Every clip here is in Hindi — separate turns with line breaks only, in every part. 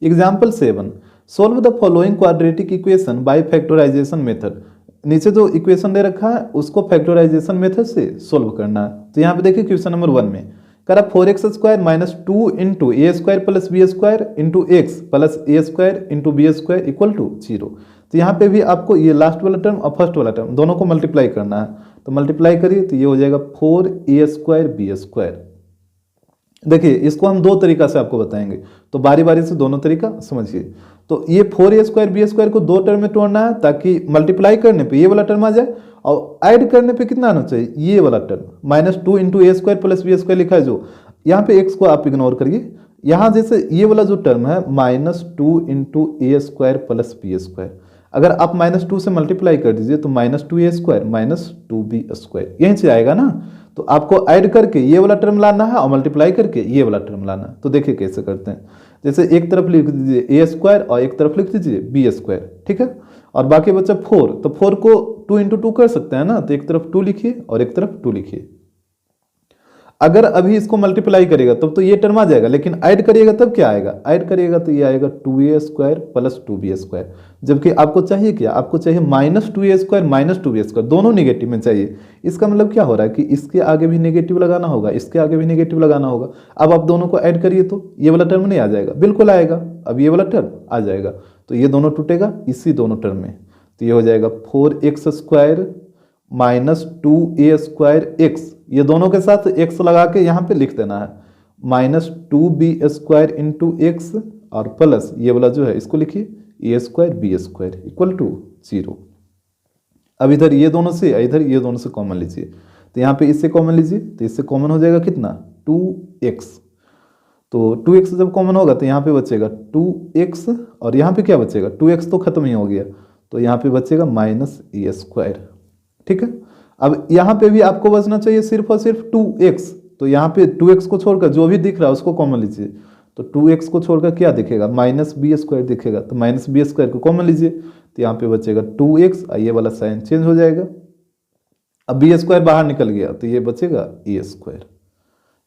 Example 7, solve the following quadratic equation by factorisation method. नीचे जो इक्वेशन दे रखा है उसको फैक्टराइजेशन मेथड से सोल्व करना है। तो यहाँ पे देखिए क्वेश्चन नंबर 1 में करा 4x square minus 2 into A square plus B square into x plus A square into B square equal to 0। तो यहाँ पे भी आपको ये लास्ट वाला टर्म और फर्स्ट वाला टर्म दोनों को मल्टीप्लाई करना है। तो मल्टीप्लाई करिए तो ये हो जाएगा 4a स्क्वायर बी स्क्वायर। देखिए इसको हम दो तरीका से आपको बताएंगे, तो बारी बारी से दोनों तरीका समझिए। तो ये 4a स्क्वायर बी स्क्वायर को दो टर्म में तोड़ना है ताकि मल्टीप्लाई करने पे ये वाला टर्म आ जाए और ऐड करने पे कितना आना चाहिए, ये वाला term -2 into A square plus B square लिखा है जो, यहाँ पे एक्स को आप इग्नोर करिए। यहाँ जैसे ये वाला जो टर्म है -2 into A square plus B square, अगर आप -2 से मल्टीप्लाई कर दीजिए तो -2a स्क्वायर -2b स्क्वायर यहीं से आएगा ना। तो आपको ऐड करके ये वाला टर्म लाना है और मल्टीप्लाई करके ये वाला टर्म लाना है। तो देखिए कैसे करते हैं, जैसे एक तरफ लिख दीजिए a स्क्वायर और एक तरफ लिख दीजिए b स्क्वायर, ठीक है। और बाकी बचा 4, तो 4 को 2 इंटू 2 कर सकते हैं ना, तो एक तरफ 2 लिखिए और एक तरफ 2 लिखिए। अगर अभी इसको मल्टीप्लाई करेगा तब तो ये टर्म आ जाएगा, लेकिन ऐड करिएगा तब क्या आएगा, ऐड करिएगा तो ये आएगा 2a square plus 2b square. जबकि आपको चाहिए क्या, आपको चाहिए -2a स्क्वायर -2b स्क्वायर, दोनों निगेटिव में चाहिए। इसका मतलब क्या हो रहा है कि इसके आगे भी निगेटिव लगाना होगा, इसके आगे भी निगेटिव लगाना होगा। अब आप दोनों को ऐड करिए तो ये वाला टर्म नहीं आ जाएगा, बिल्कुल आएगा। अब ये वाला टर्म आ जाएगा तो ये दोनों टूटेगा इसी दोनों टर्म में। तो ये हो जाएगा 4x square -2a square x, ये दोनों के साथ x लगा के यहाँ पे लिख देना है, -2b स्क्वायर इंटू एक्स और प्लस ये वाला जो है इसको लिखिए a square B square equal to 0। अब इधर ये दोनों से इधर ये दोनों से कॉमन लीजिए, तो यहाँ पे इससे कॉमन लीजिए तो इससे कॉमन हो जाएगा कितना 2x। तो 2x जब कॉमन होगा तो यहाँ पे बचेगा 2x और यहाँ पे क्या बचेगा 2x तो खत्म ही हो गया, तो यहाँ पे बचेगा -a स्क्वायर, ठीक है। अब यहाँ पे भी आपको बचना चाहिए सिर्फ और सिर्फ 2x, तो यहाँ पे 2x को छोड़कर जो भी दिख रहा है उसको कॉमन लीजिए। तो 2x को छोड़कर क्या दिखेगा -b स्क्वायर दिखेगा, तो -b स्क्वायर को कॉमन लीजिए तो यहाँ पे बचेगा 2x, ये वाला साइन चेंज हो जाएगा। अब b स्क्वायर बाहर निकल गया तो ये बचेगा a स्क्वायर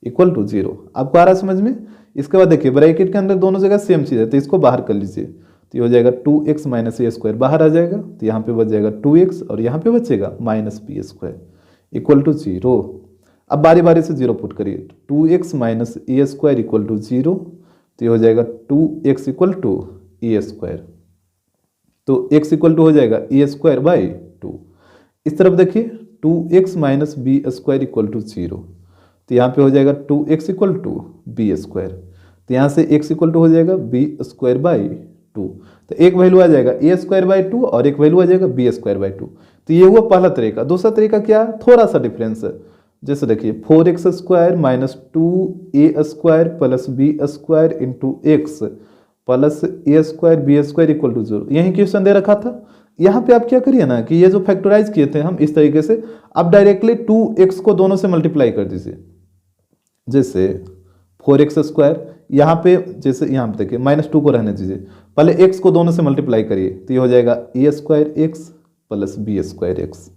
इक्वल टू 0। आपको आ रहा है समझ में। इसके बाद देखिए ब्रैकेट के अंदर दोनों जगह सेम चीज़ है तो इसको बाहर कर लीजिए, तो ये हो जाएगा 2x - a स्क्वायर बाहर आ जाएगा, तो यहाँ पे बच जाएगा 2x और यहाँ पे बचेगा -b स्क्वायर इक्वल टू 0। अब बारी बारी से 0 पुट करिए, 2x - a square equal to 0, तो ये हो जाएगा 2x equal to a square, तो x इक्वल टू हो जाएगा a स्क्वायर बाई 2। इस तरफ देखिए 2x - b square equal to 0, तो यहाँ पे हो जाएगा 2x equal to b square, तो यहाँ से x इक्वल टू हो जाएगा b स्क्वायर बाई 2। तो एक वैल्यू आ जाएगा a स्क्वायर बाई 2 और एक वैल्यू आ जाएगा b स्क्वायर बाई 2। तो ये हुआ पहला तरीका। दूसरा तरीका क्या है, थोड़ा सा डिफरेंस है। जैसे देखिए 4x square -2a square plus b square into x plus a square b square equal to 0, यही क्वेश्चन दे रखा था। यहाँ पे आप क्या करिए ना कि ये जो फैक्टराइज किए थे हम इस तरीके से, आप डायरेक्टली 2x को दोनों से मल्टीप्लाई कर दीजिए। जैसे 4x स्क्वायर यहाँ पे, जैसे यहाँ पे देखिए -2 को रहने दीजिए, पहले x को दोनों से मल्टीप्लाई करिए तो ये हो जाएगा a square x plus b square x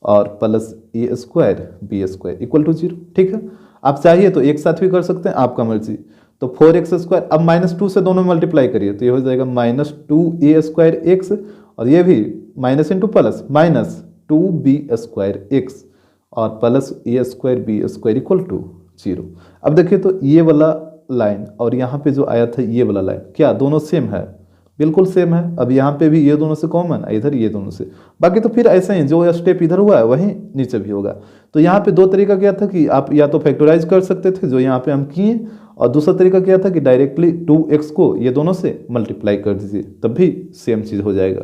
और plus a square b square equal to 0, ठीक है। आप चाहिए तो एक साथ भी कर सकते हैं, आपका मर्जी। तो 4x स्क्वायर अब -2 से दोनों में मल्टीप्लाई करिए तो ये हो जाएगा -2a स्क्वायर एक्स और ये भी minus into plus -2b square x और plus a square b square equal to 0। अब देखिए तो ये वाला लाइन और यहाँ पे जो आया था ये वाला लाइन, क्या दोनों सेम है, बिल्कुल सेम है। अब यहाँ पे भी ये दोनों से कॉमन, इधर ये दोनों से, बाकी तो फिर ऐसे ही जो स्टेप इधर हुआ है वहीं नीचे भी होगा। तो यहाँ पे दो तरीका क्या था कि आप या तो फैक्टराइज कर सकते थे जो यहाँ पे हम किए, और दूसरा तरीका क्या था कि डायरेक्टली 2x को ये दोनों से मल्टीप्लाई कर दीजिए, तब भी सेम चीज़ हो जाएगा।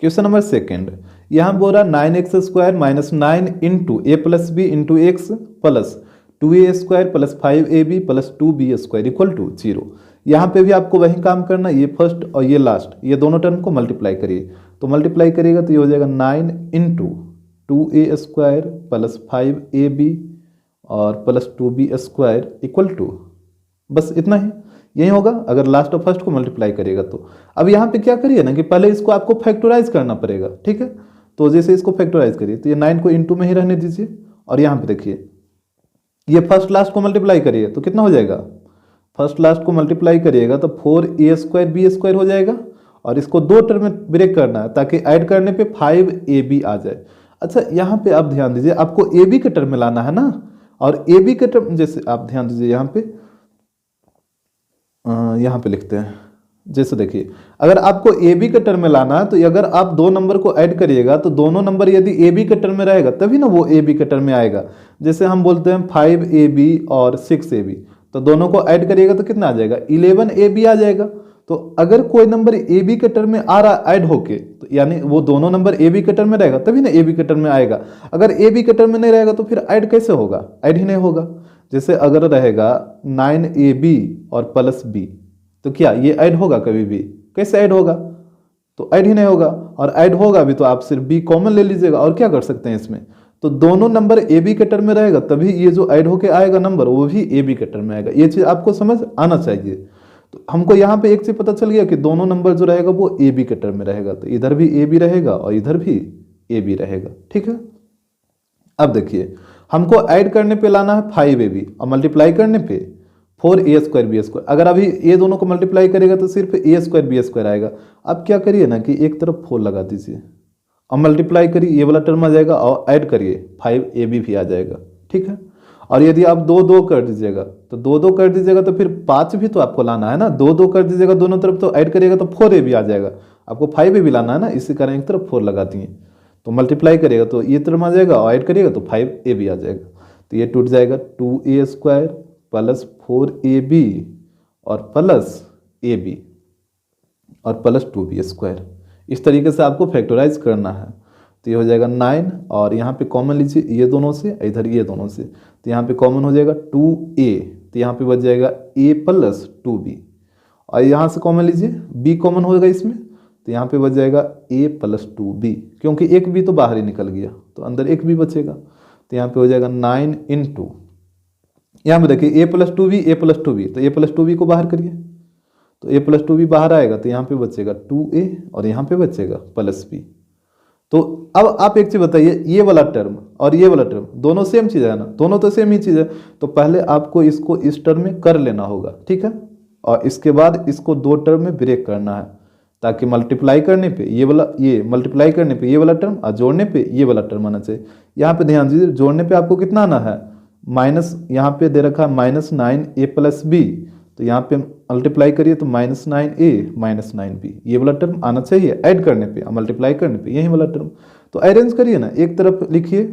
क्वेश्चन नंबर 2, यहाँ बोल रहा 9x square -9 into a plus b into x plus 2a square plus 5ab plus 2b square equal to 0। यहाँ पे भी आपको वही काम करना, ये फर्स्ट और ये लास्ट ये दोनों टर्म को मल्टीप्लाई करिए। तो मल्टीप्लाई करिएगा तो ये हो जाएगा 9 into 2a square plus 5ab और plus 2b square equal to, बस इतना ही, यही होगा अगर लास्ट और फर्स्ट को मल्टीप्लाई करिएगा तो। अब यहाँ पे क्या करिए ना कि पहले इसको आपको फैक्टराइज करना पड़ेगा, ठीक है। तो जैसे इसको फैक्टराइज करिए तो ये 9 को इंटू में ही रहने दीजिए और यहाँ पे देखिए ये फर्स्ट लास्ट को मल्टीप्लाई करिए तो कितना हो जाएगा फर्स्ट लास्ट को मल्टीप्लाई करिएगा तो 4a² b² हो जाएगा, और इसको दो टर्म में ब्रेक करना है ताकि ऐड करने पे 5ab आ जाए। अच्छा यहाँ पे आप ध्यान दीजिए, आपको ab के टर्म में लाना है ना, और ab के टर्म, जैसे आप ध्यान दीजिए यहाँ पे लिखते हैं, जैसे देखिए अगर आपको ab के टर्म में लाना है तो अगर आप दो नंबर को ऐड करिएगा तो दोनों नंबर यदि ab के टर्म में रहेगा तभी ना वो ab के टर्म में आएगा। जैसे हम बोलते हैं 5ab और 6ab, तो दोनों को ऐड करिएगा तो कितना आ जाएगा, 11ab आ जाएगा। तो अगर कोई नंबर ab के टर्म में आ रहा ऐड होके, तो यानी वो दोनों नंबर ab के टर्म में रहेगा तभी ना ab के टर्म में आएगा। अगर ab के टर्म में नहीं रहेगा तो फिर ऐड कैसे होगा, ऐड ही नहीं होगा। जैसे अगर रहेगा 9ab और प्लस b, तो क्या ये ऐड होगा कभी भी, कैसे ऐड होगा, तो ऐड ही नहीं होगा। और ऐड होगा भी तो आप सिर्फ b कॉमन ले लीजिएगा, और क्या कर सकते हैं इसमें, तो दोनों नंबर ab के टर्म में रहेगा तभी ये जो ऐड होके आएगा नंबर वो भी ab के टर्म में आएगा। ये चीज आपको समझ आना चाहिए। तो हमको यहाँ पे एक चीज पता चल गया कि दोनों नंबर जो रहेगा वो ab के टर्म में रहेगा, तो इधर भी ab रहेगा और इधर भी ab रहेगा, ठीक है। अब देखिए हमको ऐड करने पे लाना है 5ab और मल्टीप्लाई करने पे 4a² b²। अगर अभी ये दोनों को मल्टीप्लाई करेगा तो सिर्फ a² b² आएगा। अब क्या करिए ना कि एक तरफ 4 लगा दीजिए और मल्टीप्लाई करिए, ये वाला टर्म आ जाएगा, और ऐड करिए 5ab भी आ जाएगा, ठीक है। और यदि आप 2 कर दीजिएगा तो 2 कर दीजिएगा तो फिर 5 भी तो आपको लाना है ना, 2 कर दीजिएगा दोनों तरफ तो ऐड करिएगा तो 4ab आ जाएगा, आपको 5ab लाना है ना, इसी कारण एक तरफ 4 लगा दिए। तो मल्टीप्लाई करिएगा तो ये टर्म आ जाएगा और ऐड करिएगा तो 5ab आ जाएगा। तो ये टूट जाएगा 2a² प्लस 4ab और प्लस ab और प्लस 2b²। इस तरीके से आपको फैक्टराइज करना है। तो ये हो जाएगा 9, और यहाँ पे कॉमन लीजिए ये दोनों से, इधर ये दोनों से, तो यहाँ पे कॉमन हो जाएगा 2a, तो यहाँ पे बच जाएगा a प्लस 2b, और यहाँ से कॉमन लीजिए b कॉमन होगा इसमें, तो यहाँ पे बच जाएगा a प्लस 2b, क्योंकि एक b तो बाहर ही निकल गया तो अंदर एक b बचेगा। तो यहाँ पे हो जाएगा 9 इंटू, यहाँ पे देखिए a plus 2b, a plus 2b, तो a प्लस 2b को बाहर करिए तो a प्लस 2b बाहर आएगा, तो यहाँ पे बचेगा 2a और यहाँ पे बचेगा प्लस b। तो अब आप एक चीज बताइए, ये वाला टर्म और ये वाला टर्म दोनों सेम चीज है ना, दोनों तो सेम ही चीज है, तो पहले आपको इसको इस टर्म में कर लेना होगा, ठीक है, और इसके बाद इसको 2 टर्म में ब्रेक करना है ताकि मल्टीप्लाई करने पे ये वाला, ये मल्टीप्लाई करने पे ये वाला टर्म और जोड़ने पे ये वाला टर्म आना चाहिए। यहाँ पे ध्यान दीजिए, जोड़ने पे आपको कितना आना है, माइनस, यहाँ पे दे रखा है -9a प्लस b, तो यहाँ पे मल्टीप्लाई करिए तो -9a माइनस 9b, ये वाला टर्म आना चाहिए ऐड करने पे और मल्टीप्लाई करने पे यही वाला टर्म। तो अरेंज करिए ना, एक तरफ लिखिए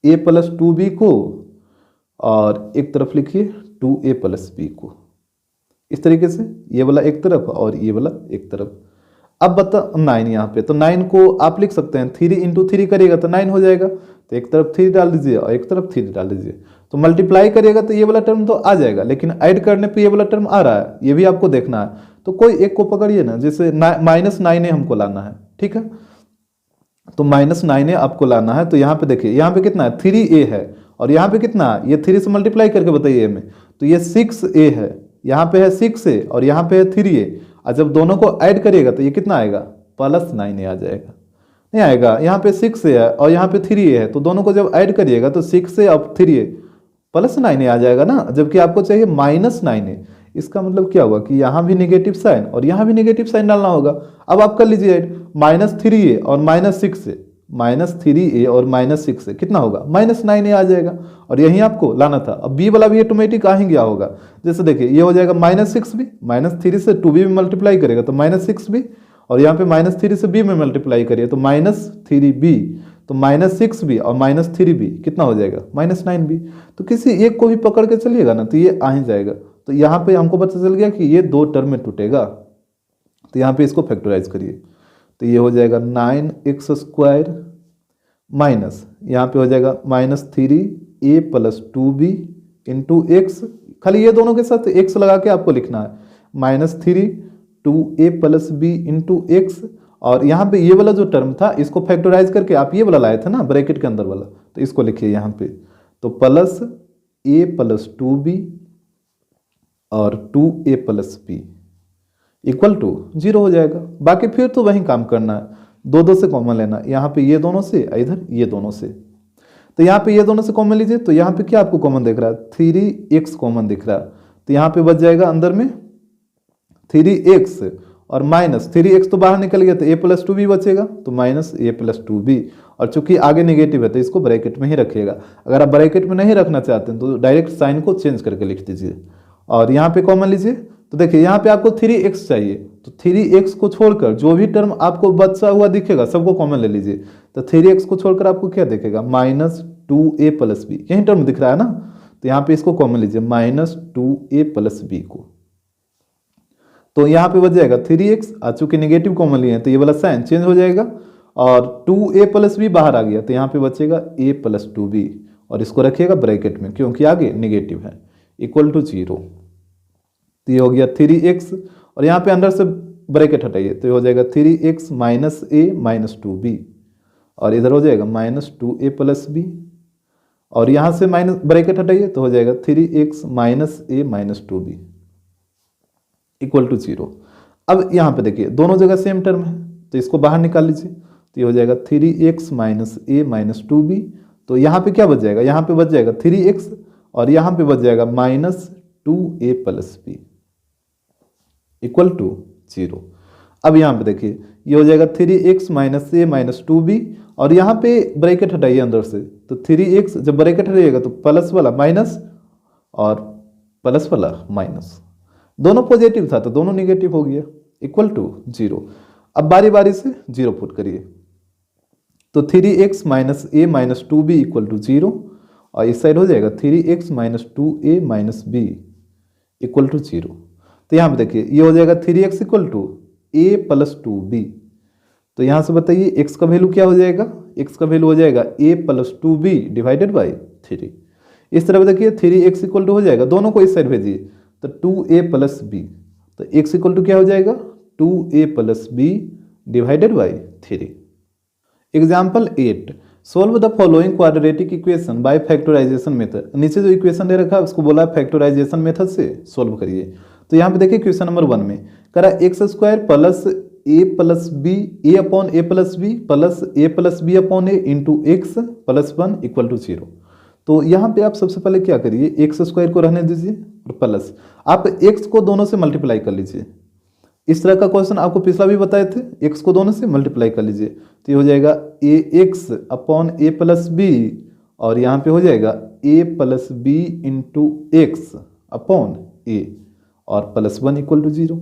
a प्लस 2b को और एक तरफ लिखिए 2a प्लस b को, इस तरीके से ये वाला एक तरफ और ये वाला एक तरफ। अब बता 9 यहाँ पे, तो 9 को आप लिख सकते हैं 3 इंटू 3 करिएगा तो 9 हो जाएगा, तो एक तरफ 3 डाल दीजिए और एक तरफ 3 डाल दीजिए। तो मल्टीप्लाई करिएगा तो ये वाला टर्म तो आ जाएगा, लेकिन ऐड करने पे ये वाला टर्म आ रहा है, ये भी आपको देखना है। तो कोई एक को पकड़िए ना, जैसे -9a हमको लाना है, ठीक है, तो -9a आपको लाना है। तो यहाँ पे देखिए, यहाँ पे कितना है 3a है, और यहाँ पे कितना है, ये 3 से मल्टीप्लाई करके बताइए में, तो ये 6a है, यहाँ पे है 6a और यहाँ पे है 3a, और जब दोनों को ऐड करिएगा तो ये कितना आएगा, +9a आ जाएगा। नहीं आएगा, यहाँ पे 6a है और यहाँ पे 3a है, तो दोनों को जब ऐड करिएगा तो 6a और 3a +9a आ जाएगा ना, जबकि आपको चाहिए -9a। इसका मतलब क्या हुआ कि यहाँ भी नेगेटिव साइन और यहाँ भी नेगेटिव साइन डालना होगा। अब आप कर लीजिए ऐड, -3a और -6a, -3a और -6a कितना होगा, -9a आ जाएगा, और यही आपको लाना था। अब b वाला भी ऑटोमेटिक आ ही गया होगा। जैसे देखिए ये हो जाएगा -6b, -3 से 2b में मल्टीप्लाई करेगा तो -6b, और यहाँ पे -3 से b में मल्टीप्लाई करिए तो -3b, तो -6b और -3b कितना हो जाएगा, -9b। तो किसी एक को भी पकड़ के चलिएगा ना तो ये आ ही जाएगा। तो यहाँ पे हमको पता चल गया कि ये 2 टर्म में टूटेगा, तो यहाँ पे इसको फैक्टराइज करिए तो ये हो जाएगा 9x² माइनस, यहाँ पे हो जाएगा -3a plus 2b into x, खाली ये दोनों के साथ x लगा के आपको लिखना है, -3 2a plus b into x, और यहाँ पे ये वाला जो टर्म था इसको फैक्टराइज करके आप ये वाला लाए थे ना ब्रैकेट के अंदर वाला, तो इसको लिखिए यहाँ पे, तो प्लस a प्लस 2b और 2a plus b equal to 0 हो जाएगा। बाकी फिर तो वही काम करना है, 2 से कॉमन लेना, यहाँ पे ये दोनों से, इधर ये दोनों से। तो यहाँ पे ये दोनों से कॉमन लीजिए, तो यहाँ पे क्या आपको कॉमन दिख रहा है, 3x कॉमन दिख रहा है, तो यहाँ पे बच जाएगा अंदर में 3x और माइनस 3x तो बाहर निकल गया तो a+2b भी बचेगा, तो माइनस a+2b। और चूंकि आगे नेगेटिव है तो इसको ब्रैकेट में ही रखिएगा। अगर आप ब्रैकेट में नहीं रखना चाहते हैं तो डायरेक्ट साइन को चेंज करके लिख दीजिए और यहाँ पे कॉमन लीजिए। तो देखिए यहाँ पे आपको 3x चाहिए, तो 3x को छोड़कर जो भी टर्म आपको बचा हुआ दिखेगा सबको कॉमन ले लीजिए। तो 3x को छोड़कर आपको क्या दिखेगा, -2a+b, यही टर्म दिख रहा है ना, तो यहाँ पे इसको कॉमन लीजिए -2a+b को। तो यहाँ पे बच जाएगा 3x, चूंकि नेगेटिव कॉमन लिए हैं तो ये वाला साइन चेंज हो जाएगा और 2a+b बाहर आ गया तो यहाँ पे बचेगा a+2b और इसको रखिएगा ब्रैकेट में क्योंकि आगे नेगेटिव है, इक्वल टू 0। तो ये हो गया 3x और यहाँ पे अंदर से ब्रैकेट हटाइए तो ये हो जाएगा 3x - a - 2b और इधर हो जाएगा -2a+b और यहाँ से माइनस ब्रैकेट हटाइए तो हो जाएगा 3x - a - 2b equal to 0। अब यहाँ पे देखिए दोनों जगह सेम टर्म है तो इसको बाहर निकाल लीजिए, तो ये हो जाएगा 3x - a - 2b। तो यहाँ पे क्या बच जाएगा, यहाँ पे बच जाएगा 3x और यहाँ पे बच जाएगा -2a+b इक्वल टू 0। अब यहाँ पे देखिए ये हो जाएगा 3x - a - 2b और यहाँ पे ब्रैकेट हटाइए अंदर से, तो 3x जब ब्रैकेट हटाइएगा तो प्लस वाला माइनस और प्लस वाला माइनस, दोनों पॉजिटिव था तो दोनों नेगेटिव हो गया, इक्वल टू 0। अब बारी बारी से 0 पुट करिए, तो 3x - a - 2b equal to 0 और इस साइड हो जाएगा 3x - 2a - b equal to 0। तो यहाँ पे देखिए ये हो जाएगा 3x इक्वल टू a+2b। तो यहाँ से बताइए x का वैल्यू क्या हो जाएगा, x का वैल्यू हो जाएगा a+2b डिवाइडेड बाई 3। इस तरफ देखिए 3x इक्वल टू हो जाएगा, दोनों को इस साइड भेजिए तो 2a+b, तो x इक्वल टू क्या हो जाएगा 2a+b divided by 3। Example 8, solve the following quadratic equation by factorisation method. नीचे जो इक्वेशन दे रखा है उसको बोला फैक्टराइजेशन मेथड से सोल्व करिए। तो यहाँ पे देखिए क्वेश्चन नंबर 1 में करा x² plus a+b a/a+b plus a+b upon a into x plus 1 equal to 0। तो यहाँ पे आप सबसे पहले क्या करिए, x² को रहने दीजिए और प्लस आप x को दोनों से मल्टीप्लाई कर लीजिए। इस तरह का क्वेश्चन आपको पिछला भी बताए थे, x को दोनों से मल्टीप्लाई कर लीजिए तो ये हो जाएगा ax अपॉन a+b और यहाँ पे हो जाएगा a+b into x upon a और प्लस 1 इक्वल टू 0।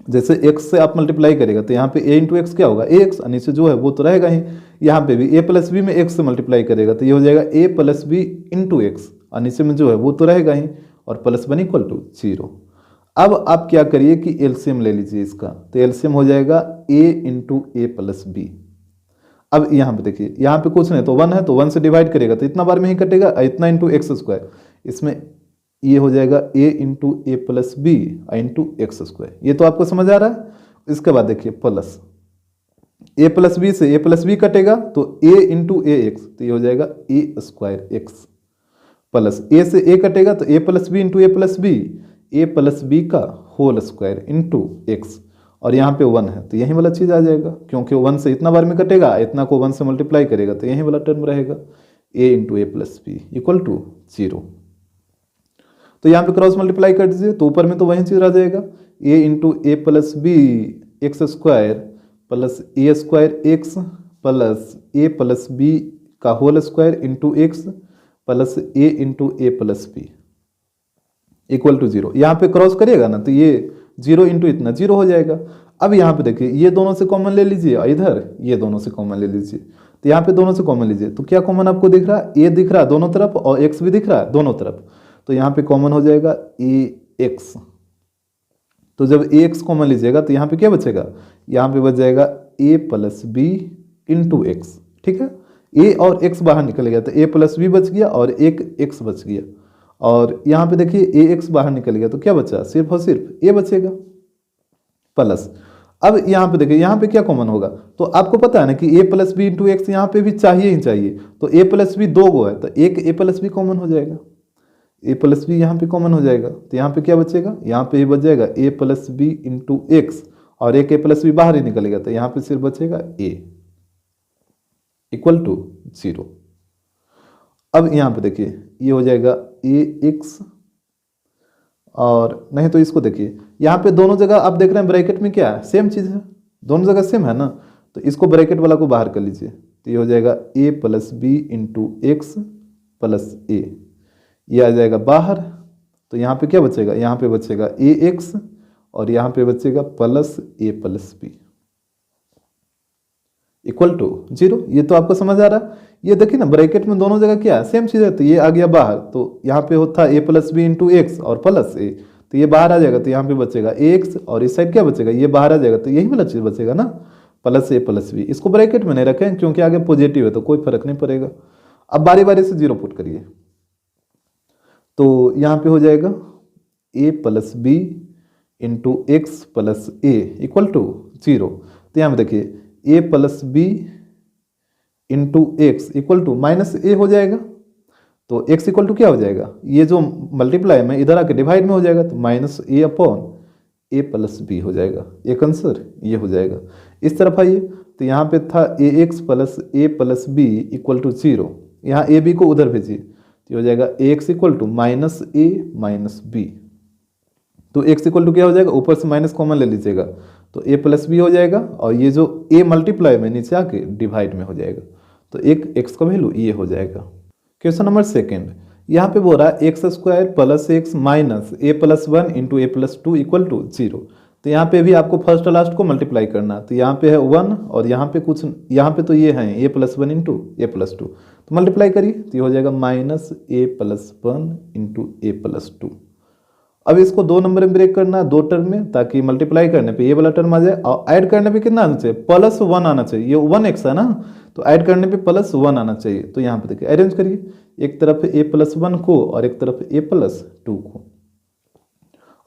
जैसे x से आप मल्टीप्लाई करेगा तो यहाँ पे a इंटू एक्स क्या होगा ax, और नीचे जो है वो तो रहेगा ही। यहाँ पे भी a+b में x से मल्टीप्लाई करेगा तो ये हो जाएगा a+b इंटू एक्स और नीचे में जो है वो तो रहेगा ही और प्लस 1 इक्वल टू 0। अब आप क्या करिए कि एलसीएम ले लीजिए इसका, तो एलसीएम हो जाएगा a इंटू a+b। अब यहाँ पे देखिए यहाँ पे कुछ नहीं तो 1 है तो 1 से डिवाइड करेगा तो इतना बार में ही कटेगा, इतना इंटू x², इसमें ये हो जाएगा a into a+b into x²। ये तो आपको समझ आ रहा है। इसके बाद देखिए प्लस a+b से a+b कटेगा तो a इंटू ax, तो ये हो जाएगा a²x प्लस a से a कटेगा तो a+b इंटू a+b का होल स्क्वायर इंटू x और यहाँ पे 1 है तो यही वाला चीज़ आ जाएगा, क्योंकि 1 से इतना बार में कटेगा, इतना को 1 से मल्टीप्लाई करेगा तो यही वाला टर्म रहेगा a into a+b equal to 0। तो यहाँ पे क्रॉस मल्टीप्लाई कर दीजिए तो ऊपर में तो वही चीज़ आ जाएगा a into a+b x² plus a²x plus a+b का whole square into x plus a into a+b equal to 0। यहाँ पे क्रॉस करिएगा ना तो ये 0 इंटू इतना 0 हो जाएगा। अब यहाँ पे देखिए ये दोनों से कॉमन ले लीजिए और इधर ये दोनों से कॉमन ले लीजिए, तो यहाँ पे दोनों से कॉमन लीजिए तो क्या कॉमन आपको दिख रहा है, a दिख रहा है दोनों तरफ और x भी दिख रहा है दोनों तरफ, तो यहाँ पे कॉमन हो जाएगा ax। तो जब ax कॉमन लीजिएगा तो यहाँ पे क्या बचेगा, यहाँ पे बच जाएगा a+b इंटू एक्स। ठीक है, a और x बाहर निकल गया तो a+b बच गया और एक x बच गया और यहाँ पे देखिए ax बाहर निकल गया तो क्या बचा, सिर्फ और सिर्फ a बचेगा प्लस। अब यहाँ पे देखिए यहाँ पे क्या कॉमन होगा, तो आपको पता है ना कि a+b इंटू एक्स यहाँ पे भी चाहिए ही चाहिए, तो a+b 2 गो है तो एक a+b कॉमन हो जाएगा, a+b यहाँ पे कॉमन हो जाएगा तो यहाँ पे क्या बचेगा, यहाँ पे ही बच जाएगा a+b इंटू एक्स और एक a+b बाहर ही निकलेगा तो यहाँ पे सिर्फ बचेगा a इक्वल टू 0। अब यहाँ पे देखिए ये हो जाएगा ax और नहीं तो इसको देखिए, यहाँ पे दोनों जगह आप देख रहे हैं ब्रैकेट में क्या है, सेम चीज़ है, दोनों जगह सेम है ना, तो इसको ब्रैकेट वाला को बाहर कर लीजिए, तो ये हो जाएगा a plus b into x plus a, ये आ जाएगा बाहर। तो यहाँ पे क्या बचेगा, यहाँ पे बचेगा ए एक्स और यहाँ पे बचेगा plus a plus b equal to 0। ये तो आपको समझ आ रहा है। ये देखिए ना ब्रैकेट में दोनों जगह क्या है, सेम चीज़ है, तो ये आ गया बाहर, तो यहाँ पे होता है ए प्लस बी इंटू एक्स और प्लस ए, तो ये बाहर आ जाएगा, तो यहाँ पे बचेगा ए एक्स और इस साइड क्या बचेगा, ये बाहर आ जाएगा, तो यही वाला चीज़ बचेगा ना, प्लस ए प्लस बी। इसको ब्रैकेट में नहीं रखें क्योंकि आगे पॉजिटिव है तो कोई फर्क नहीं पड़ेगा। अब बारी बारी से 0 पुट करिए, तो यहाँ पे हो जाएगा a plus b into x plus a equal to 0। तो यहाँ पे देखिए a plus b into x equal to minus a हो जाएगा, तो x इक्वल टू क्या हो जाएगा, ये जो मल्टीप्लाई में इधर आके डिवाइड में हो जाएगा, तो minus A upon a plus B हो जाएगा, एक आंसर ये हो जाएगा। इस तरफ आइए, तो यहाँ पे था a x plus a plus b equal to 0, यहाँ ए बी को उधर भेजिए, तो हो जाएगा a x equal to minus a minus b, तो x इक्वल टू क्या हो जाएगा, ऊपर से माइनस कॉमन ले लीजिएगा, तो a प्लस बी हो जाएगा, और ये जो a मल्टीप्लाई में नीचे आके डिवाइड में हो जाएगा, तो एक x का वैल्यू ये हो जाएगा। क्वेश्चन नंबर 2, यहाँ पे बोल रहा है x square plus x minus a plus 1 into a plus 2 equal to 0। तो यहाँ पे भी आपको फर्स्ट लास्ट को मल्टीप्लाई करना, तो यहाँ पे है 1 और यहाँ पे कुछ, यहाँ पे तो ये है ए प्लस 1 इंटू ए प्लस 2, तो मल्टीप्लाई करिए, तो ये हो जाएगा minus a plus 1 into a plus 2। अब इसको 2 नंबर में ब्रेक करना है, 2 टर्म में, ताकि मल्टीप्लाई करने पे ये वाला टर्म आ जाए और ऐड करने पे कितना आना चाहिए, प्लस 1 आना चाहिए, ये 1x है ना, तो ऐड करने पे प्लस 1 आना चाहिए। तो यहाँ पे देखिए अरेंज करिए, एक तरफ ए प्लस 1 को और एक तरफ ए प्लस 2 को,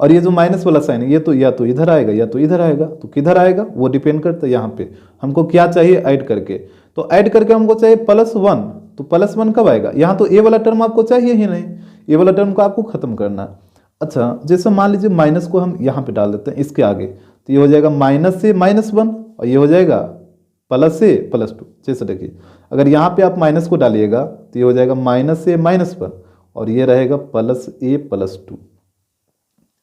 और ये जो माइनस वाला साइन है ये तो या तो इधर आएगा या तो इधर आएगा, तो किधर आएगा वो डिपेंड करता है यहाँ पे हमको क्या चाहिए ऐड करके, तो ऐड करके हमको चाहिए प्लस 1, तो प्लस 1 कब आएगा, यहाँ तो ए वाला टर्म आपको चाहिए ही नहीं, ये वाला टर्म को आपको खत्म करना है। अच्छा, जैसे मान लीजिए माइनस को हम यहाँ पे डाल देते हैं इसके आगे, तो ये हो जाएगा माइनस से माइनस 1 और ये हो जाएगा प्लस से प्लस 2। जैसे देखिए अगर यहाँ पे आप माइनस को डालिएगा तो ये हो जाएगा माइनस से माइनस 1 और ये रहेगा प्लस ए प्लस 2,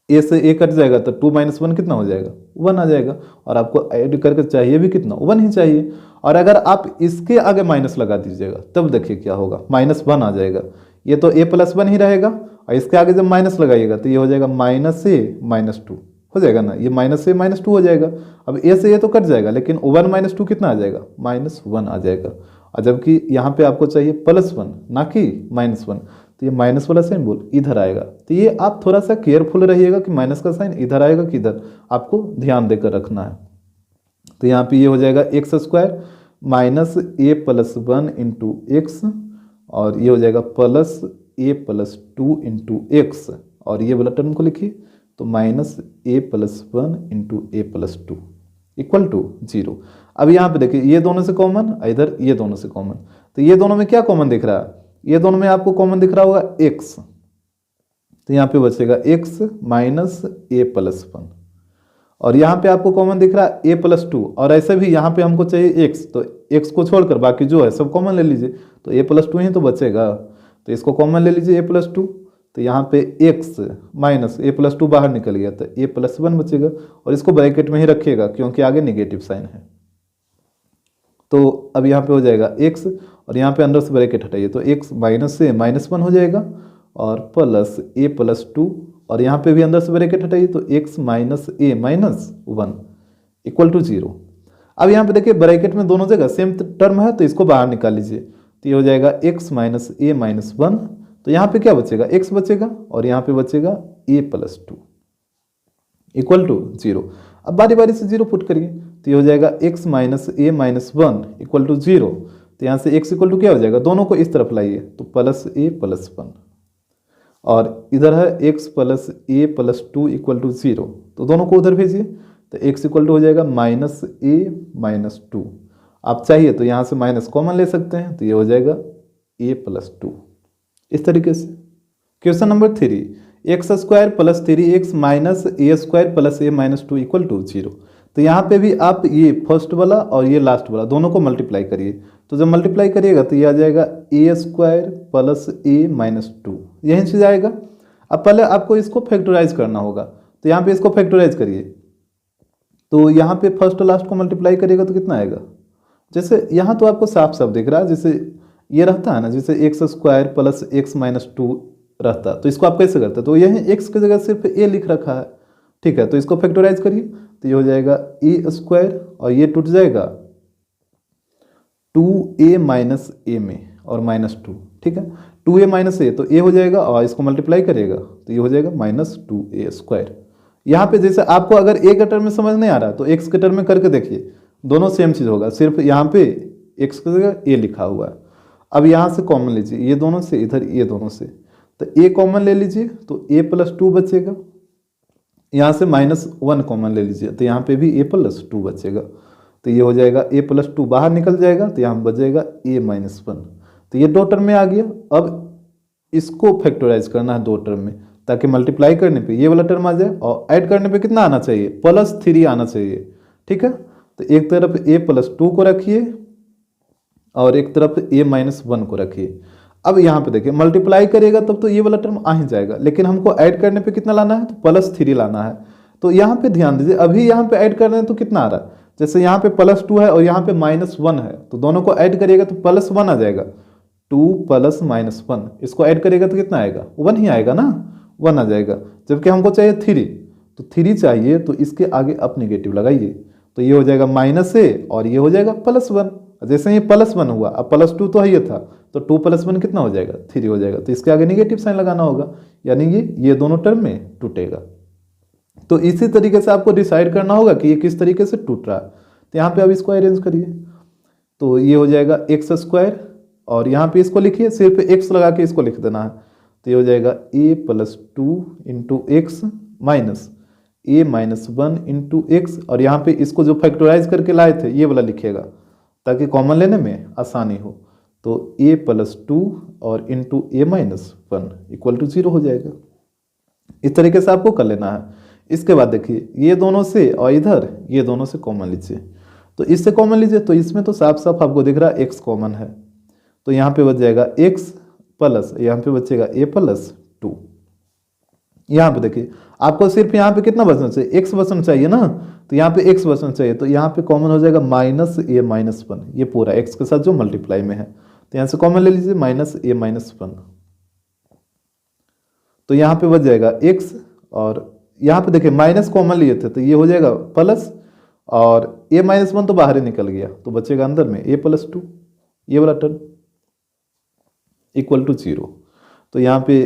ए से ए कट जाएगा तो 2 माइनस 1 कितना हो जाएगा, 1 आ जाएगा, और आपको ऐड करके चाहिए भी कितना, 1 ही चाहिए। और अगर आप इसके आगे माइनस लगा दीजिएगा तब देखिए क्या होगा, माइनस 1 आ जाएगा, ये तो ए प्लस 1 ही रहेगा, और इसके आगे जब माइनस लगाइएगा तो ये हो जाएगा माइनस से माइनस 2 हो जाएगा ना, ये माइनस से माइनस 2 हो जाएगा। अब ए से ये तो कट जाएगा, लेकिन 1 माइनस 2 कितना आ जाएगा, माइनस 1 आ जाएगा, और जबकि यहाँ पे आपको चाहिए प्लस 1 ना कि माइनस 1, तो ये माइनस वाला साइन बोल इधर आएगा। तो ये आप थोड़ा सा केयरफुल रहिएगा कि माइनस का साइन इधर आएगा कि इधर, आपको ध्यान देकर रखना है। तो यहाँ पे ये हो जाएगा x square minus a plus 1 into x, और ये हो जाएगा plus a plus 2 into x, और ये वाला टर्म को लिखिए तो minus a plus 1 into a plus 2 equal to 0। अब यहाँ पे देखिए ये दोनों से कॉमन, इधर ये दोनों से कॉमन, तो ये दोनों में क्या कॉमन दिख रहा है, ये दोनों में आपको कॉमन दिख रहा होगा x, तो यहाँ पे बचेगा x माइनस ए प्लस 1, और यहाँ पे आपको कॉमन दिख रहा है a प्लस 2, और ऐसे भी यहाँ पे हमको चाहिए x, तो x को छोड़कर बाकी जो है सब कॉमन ले लीजिए, तो a प्लस 2 ही तो बचेगा, तो इसको कॉमन ले लीजिए a प्लस 2, तो यहाँ पे x माइनस ए प्लस 2 बाहर निकल गया तो a प्लस 1 बचेगा, और इसको ब्रैकेट में ही रखिएगा क्योंकि आगे नेगेटिव साइन है। तो अब यहाँ पे हो जाएगा x, और यहाँ पे अंदर से ब्रैकेट हटाइए तो x माइनस से माइनस 1 हो जाएगा, और प्लस ए प्लस 2, और यहाँ पे भी अंदर से ब्रैकेट हटाइए तो x minus a minus 1 equal to 0। अब यहाँ पे देखिए ब्रैकेट में दोनों जगह सेम टर्म है तो इसको बाहर निकाल लीजिए, तो ये हो जाएगा x माइनस ए माइनस 1, तो यहाँ पे क्या बचेगा, x बचेगा, और यहाँ पे बचेगा a प्लस 2 इक्वल टू 0। अब बारी बारी से 0 पुट करिए, तो ये हो जाएगा x minus a minus 1 equal to 0, तो यहाँ से x इक्वल टू क्या हो जाएगा, दोनों को इस तरफ लाइए तो प्लस ए प्लस 1, और इधर है x plus a plus 2 equal to 0, तो दोनों को उधर भेजिए, तो x इक्वल टू हो जाएगा माइनस ए माइनस 2, आप चाहिए तो यहाँ से माइनस कॉमन ले सकते हैं, तो ये हो जाएगा a प्लस 2 इस तरीके से। Question number 3, x square plus 3x minus a square plus a minus 2 equal to 0। तो यहाँ पे भी आप ये फर्स्ट वाला और ये लास्ट वाला दोनों को मल्टीप्लाई करिए, तो जब मल्टीप्लाई करिएगा तो ये आ जाएगा a square plus a minus 2, यही चीज़ आएगा। अब पहले आपको इसको फैक्टराइज करना होगा, तो यहाँ पे इसको फैक्टराइज करिए। तो यहाँ पे फर्स्ट लास्ट को मल्टीप्लाई करिएगा तो कितना आएगा, जैसे यहाँ तो आपको साफ साफ दिख रहा है, जैसे ये रहता है ना, जैसे x square plus x minus two रहता, तो इसको आप कैसे करते, तो यही एक्स की जगह सिर्फ ए लिख रखा है, ठीक है। तो इसको फैक्टराइज करिए, तो ये हो जाएगा ए स्क्वायर और ये टूट जाएगा 2a माइनस ए में और माइनस टू, ठीक है। 2a माइनस ए तो ए हो जाएगा और इसको मल्टीप्लाई करिएगा तो ये हो जाएगा माइनस 2a स्क्वायर। यहाँ पे जैसे आपको अगर ए के टर्म में समझ नहीं आ रहा तो एक्स के टर्म में करके देखिए, दोनों सेम चीज़ होगा, सिर्फ यहाँ पे एक्स की जगह ए लिखा हुआ है। अब यहाँ से कॉमन लीजिए, ये दोनों से, इधर ये दोनों से, तो ए कॉमन ले लीजिए तो ए प्लस टू बचेगा, यहाँ से माइनस वन कॉमन ले लीजिए तो यहाँ पे भी ए प्लस टू बचेगा, तो ये हो जाएगा ए प्लस टू बाहर निकल जाएगा तो यहाँ बचेगा ए माइनस वन। तो ये दो टर्म में आ गया। अब इसको फैक्टराइज करना है दो टर्म में, ताकि मल्टीप्लाई करने पे ये वाला टर्म आ जाए और ऐड करने पे कितना आना चाहिए, प्लस थ्री आना चाहिए, ठीक है। तो एक तरफ ए प्लस टू को रखिए और एक तरफ ए माइनस वन को रखिए। अब यहाँ पे देखिए मल्टीप्लाई करेगा तब तो ये वाला टर्म आ ही जाएगा, लेकिन हमको ऐड करने पे कितना लाना है, तो प्लस थ्री लाना है। तो यहाँ पे ध्यान दीजिए, अभी यहाँ पे ऐड करना है तो कितना आ रहा है, जैसे यहाँ पे प्लस टू है और यहाँ पे माइनस वन है, तो दोनों को ऐड करिएगा तो प्लस वन आ जाएगा, टू प्लस माइनस वन, इसको ऐड करिएगा तो कितना आएगा, वन ही आएगा ना, वन आ जाएगा। जबकि हमको चाहिए थ्री, तो थ्री चाहिए तो इसके आगे आप निगेटिव लगाइए, तो ये हो जाएगा माइनस ए और ये हो जाएगा प्लस वन। जैसे ये प्लस वन हुआ, अब प्लस टू तो ये था, तो टू प्लस वन कितना हो जाएगा, थ्री हो जाएगा, तो इसके आगे निगेटिव साइन लगाना होगा, यानी ये दोनों टर्म में टूटेगा। तो इसी तरीके से आपको डिसाइड करना होगा कि ये किस तरीके से टूट रहा है। तो यहाँ पे अब इसको अरेंज करिए, तो ये हो जाएगा एक्स स्क्वायर और यहाँ पे इसको लिखिए, सिर्फ एक्स लगा के इसको लिख देना है, तो ये हो जाएगा a plus two into x minus a minus one into x, और यहाँ पे इसको जो फैक्टराइज करके लाए थे ये वाला लिखिएगा ताकि कॉमन लेने में आसानी हो। तो ए प्लस टू और into a minus one equal to zero हो जाएगा। इस तरीके से आपको कर लेना है। इसके बाद देखिए ये दोनों से और इधर ये दोनों से कॉमन लीजिए, तो इससे कॉमन लीजिए, तो इसमें तो साफ साफ आपको दिख रहा है एक्स कॉमन है, तो यहाँ पे बच जाएगा एक्स प्लस, यहाँ पे बचेगा ए प्लस टू। यहाँ पे देखिए आपको सिर्फ यहाँ पे कितना बचना चाहिए, एक्स बचना चाहिए ना, तो यहाँ पे एक्स बचना चाहिए, तो यहाँ पे कॉमन हो जाएगा माइनस ए माइनस वन, ये पूरा एक्स के साथ जो मल्टीप्लाई में है, तो यहाँ से कॉमन ले लीजिए माइनस ए माइनस वन, तो यहाँ पे बच जाएगा एक्स, और यहाँ पे देखिए माइनस कॉमन लिए थे तो ये हो जाएगा प्लस, और ए माइनस वन तो बाहर ही निकल गया, तो बचेगा अंदर में ए प्लस टू, ये वाला टर्म इक्वल टू जीरो। तो यहाँ पे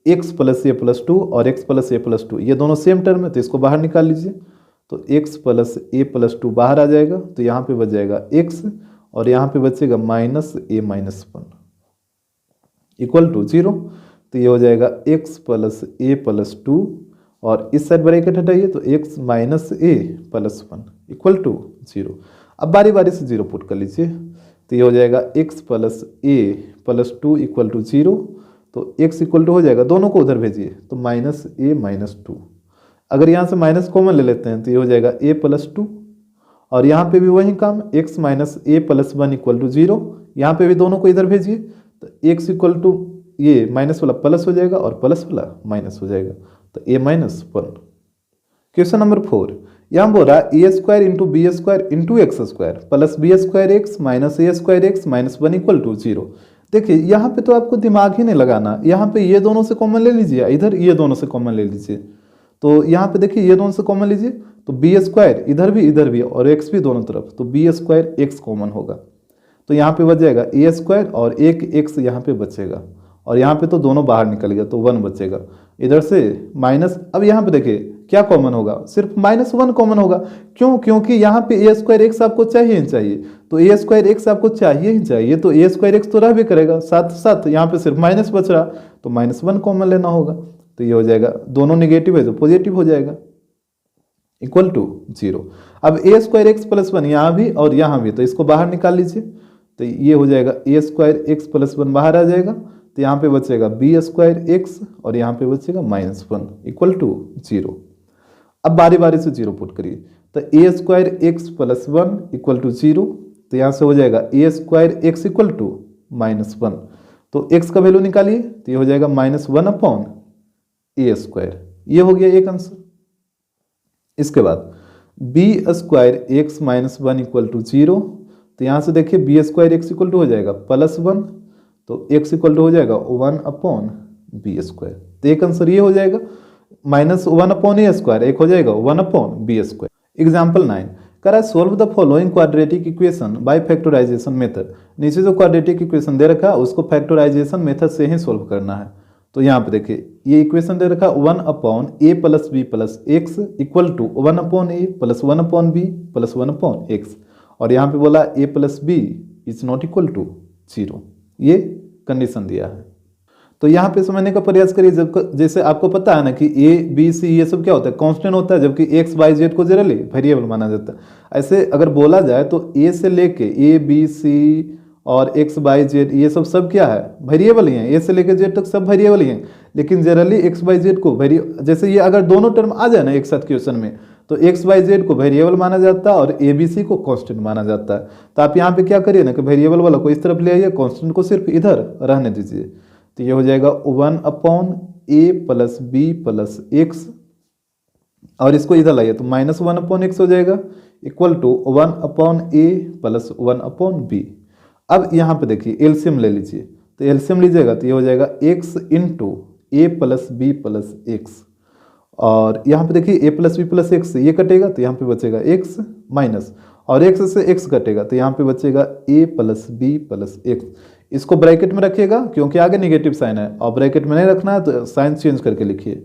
x plus a plus two और x plus a plus to ये दोनों सेम टर्म है, तो इसको बाहर निकाल लीजिए, तो x plus a plus to बाहर आ जाएगा, तो यहाँ पे बच जाएगा एक्स और यहाँ पे बचेगा minus a minus one equal to zero. तो ये हो जाएगा x plus a plus two और इस साइड ब्रैकेट हटाइए, तो x minus a plus one equal to zero. अब बारी बारी से जीरो पुट कर लीजिए, तो ये हो जाएगा x plus a plus two equal to zero, तो x इक्वल टू हो जाएगा, दोनों को उधर भेजिए, तो माइनस ए माइनस टू। अगर यहाँ से माइनस कॉमन ले लेते हैं तो ये हो जाएगा ए प्लस टू, और यहाँ पे भी वही काम, x minus a plus one equal to zero, यहाँ पे भी दोनों को इधर भेजिए, तो x इक्वल टू ये माइनस वाला प्लस हो जाएगा और प्लस वाला माइनस हो जाएगा, तो a minus one. Question number 4, यहाँ बोल रहा है a square into B square into x square plus B square x minus a square x minus one equal to zero. देखिए यहाँ पे तो आपको दिमाग ही नहीं लगाना, यहाँ पे ये दोनों से कॉमन ले लीजिए, इधर ये दोनों से कॉमन ले लीजिए, तो यहाँ पे देखिए ये दोनों से कॉमन लीजिए, तो बी स्क्वायर इधर भी और एक्स भी दोनों तरफ, तो बी स्क्वायर एक्स कॉमन होगा, तो यहाँ पे बच जाएगा ए स्क्वायर और एक एक्स यहाँ पे बचेगा, और यहाँ पे तो दोनों बाहर निकल गया तो वन बचेगा, इधर से माइनस। अब यहाँ पे देखिए क्या कॉमन होगा, सिर्फ माइनस वन कॉमन होगा, क्यों, क्योंकि यहाँ पे ए स्क्वायर एक्स आपको चाहिए ही चाहिए, तो ए स्क्वायर एक्स आपको चाहिए ही चाहिए, तो ए स्क्वायर एक्स तो रह भी करेगा, साथ साथ यहाँ पे सिर्फ माइनस बच रहा, तो माइनस वन कॉमन लेना होगा, तो ये हो जाएगा, दोनों निगेटिव है तो पॉजिटिव हो जाएगा इक्वल टू जीरो। अब a square x plus one यहाँ भी और यहाँ भी, तो इसको बाहर निकाल लीजिए, तो ये हो जाएगा a square x plus one बाहर आ जाएगा, तो यहाँ पे बचेगा बी स्क्वायर एक्स और यहाँ पे बचेगा minus one equal to zero. अब बारी बारी से जीरो पुट करिए, तो a square x plus one equal to zero, तो यहाँ से हो जाएगा a square x equal to minus one, तो एक्स का वैल्यू निकालिए, तो ये हो जाएगा minus one upon a square, ये हो गया एक आंसर। इसके बाद b square x minus one equal to zero, तो यहाँ से देखिए B square x equal to हो जाएगा प्लस वन, तो एक्स इक्वल टू हो जाएगा वन अपॉन बी स्क्वायर, तो एक आंसर ये हो जाएगा। Minus one upon a square, एक हो जाएगा one upon b square. Example 9 करा solve the following quadratic equation by factorisation method. नीचे जो क्वाड्रेटिक इक्वेशन दे रखा है उसको फैक्टराइजेशन मेथड से ही सोल्व करना है। तो यहाँ पे देखिए ये इक्वेशन दे रखा one upon a plus b plus x equal to one upon a plus one upon b plus one upon x, और यहाँ पे बोला a plus b is not equal to zero, ये कंडीशन दिया है। तो यहाँ पे समझने का प्रयास करिए, जब जैसे आपको पता है ना कि ए बी सी ये सब क्या होता है, कांस्टेंट होता है, जबकि एक्स वाई जेड को जनरली वेरिएबल माना जाता है। ऐसे अगर बोला जाए तो ए से लेके ए बी सी और एक्स वाई जेड ये सब क्या है, वेरिएबल ही है। ए से लेके जेड तक सब वेरिएबल ही हैं, लेकिन जनरली एक्स वाई जेड को जैसे ये अगर दोनों टर्म आ जाए ना एक साथ क्वेश्चन में, तो एक्स वाई जेड को वेरिएबल माना जाता है और ए बी सी को कांस्टेंट माना जाता है। तो आप यहाँ पे क्या करिए ना कि वेरिएबल वाला को इस तरफ ले आइए, कांस्टेंट को सिर्फ इधर रहने दीजिए। तो ये हो जाएगा one upon a plus b plus x, और इसको इधर लाइए तो माइनस वन अपॉन एक्स हो जाएगा equal to one upon a plus one upon b. अब यहाँ पे देखिए एलसीएम ले लीजिए, तो एलसीएम लीजिएगा तो ये हो जाएगा x into a plus b plus x, और यहाँ पे देखिए a plus b plus x ये कटेगा तो यहाँ पे बचेगा एक्स माइनस, और एक्स से एक्स कटेगा तो यहाँ पे बचेगा ए प्लस बी प्लस एक्स। इसको ब्रैकेट में रखिएगा क्योंकि आगे नेगेटिव साइन है, और ब्रैकेट में नहीं रखना है तो साइन चेंज करके लिखिए।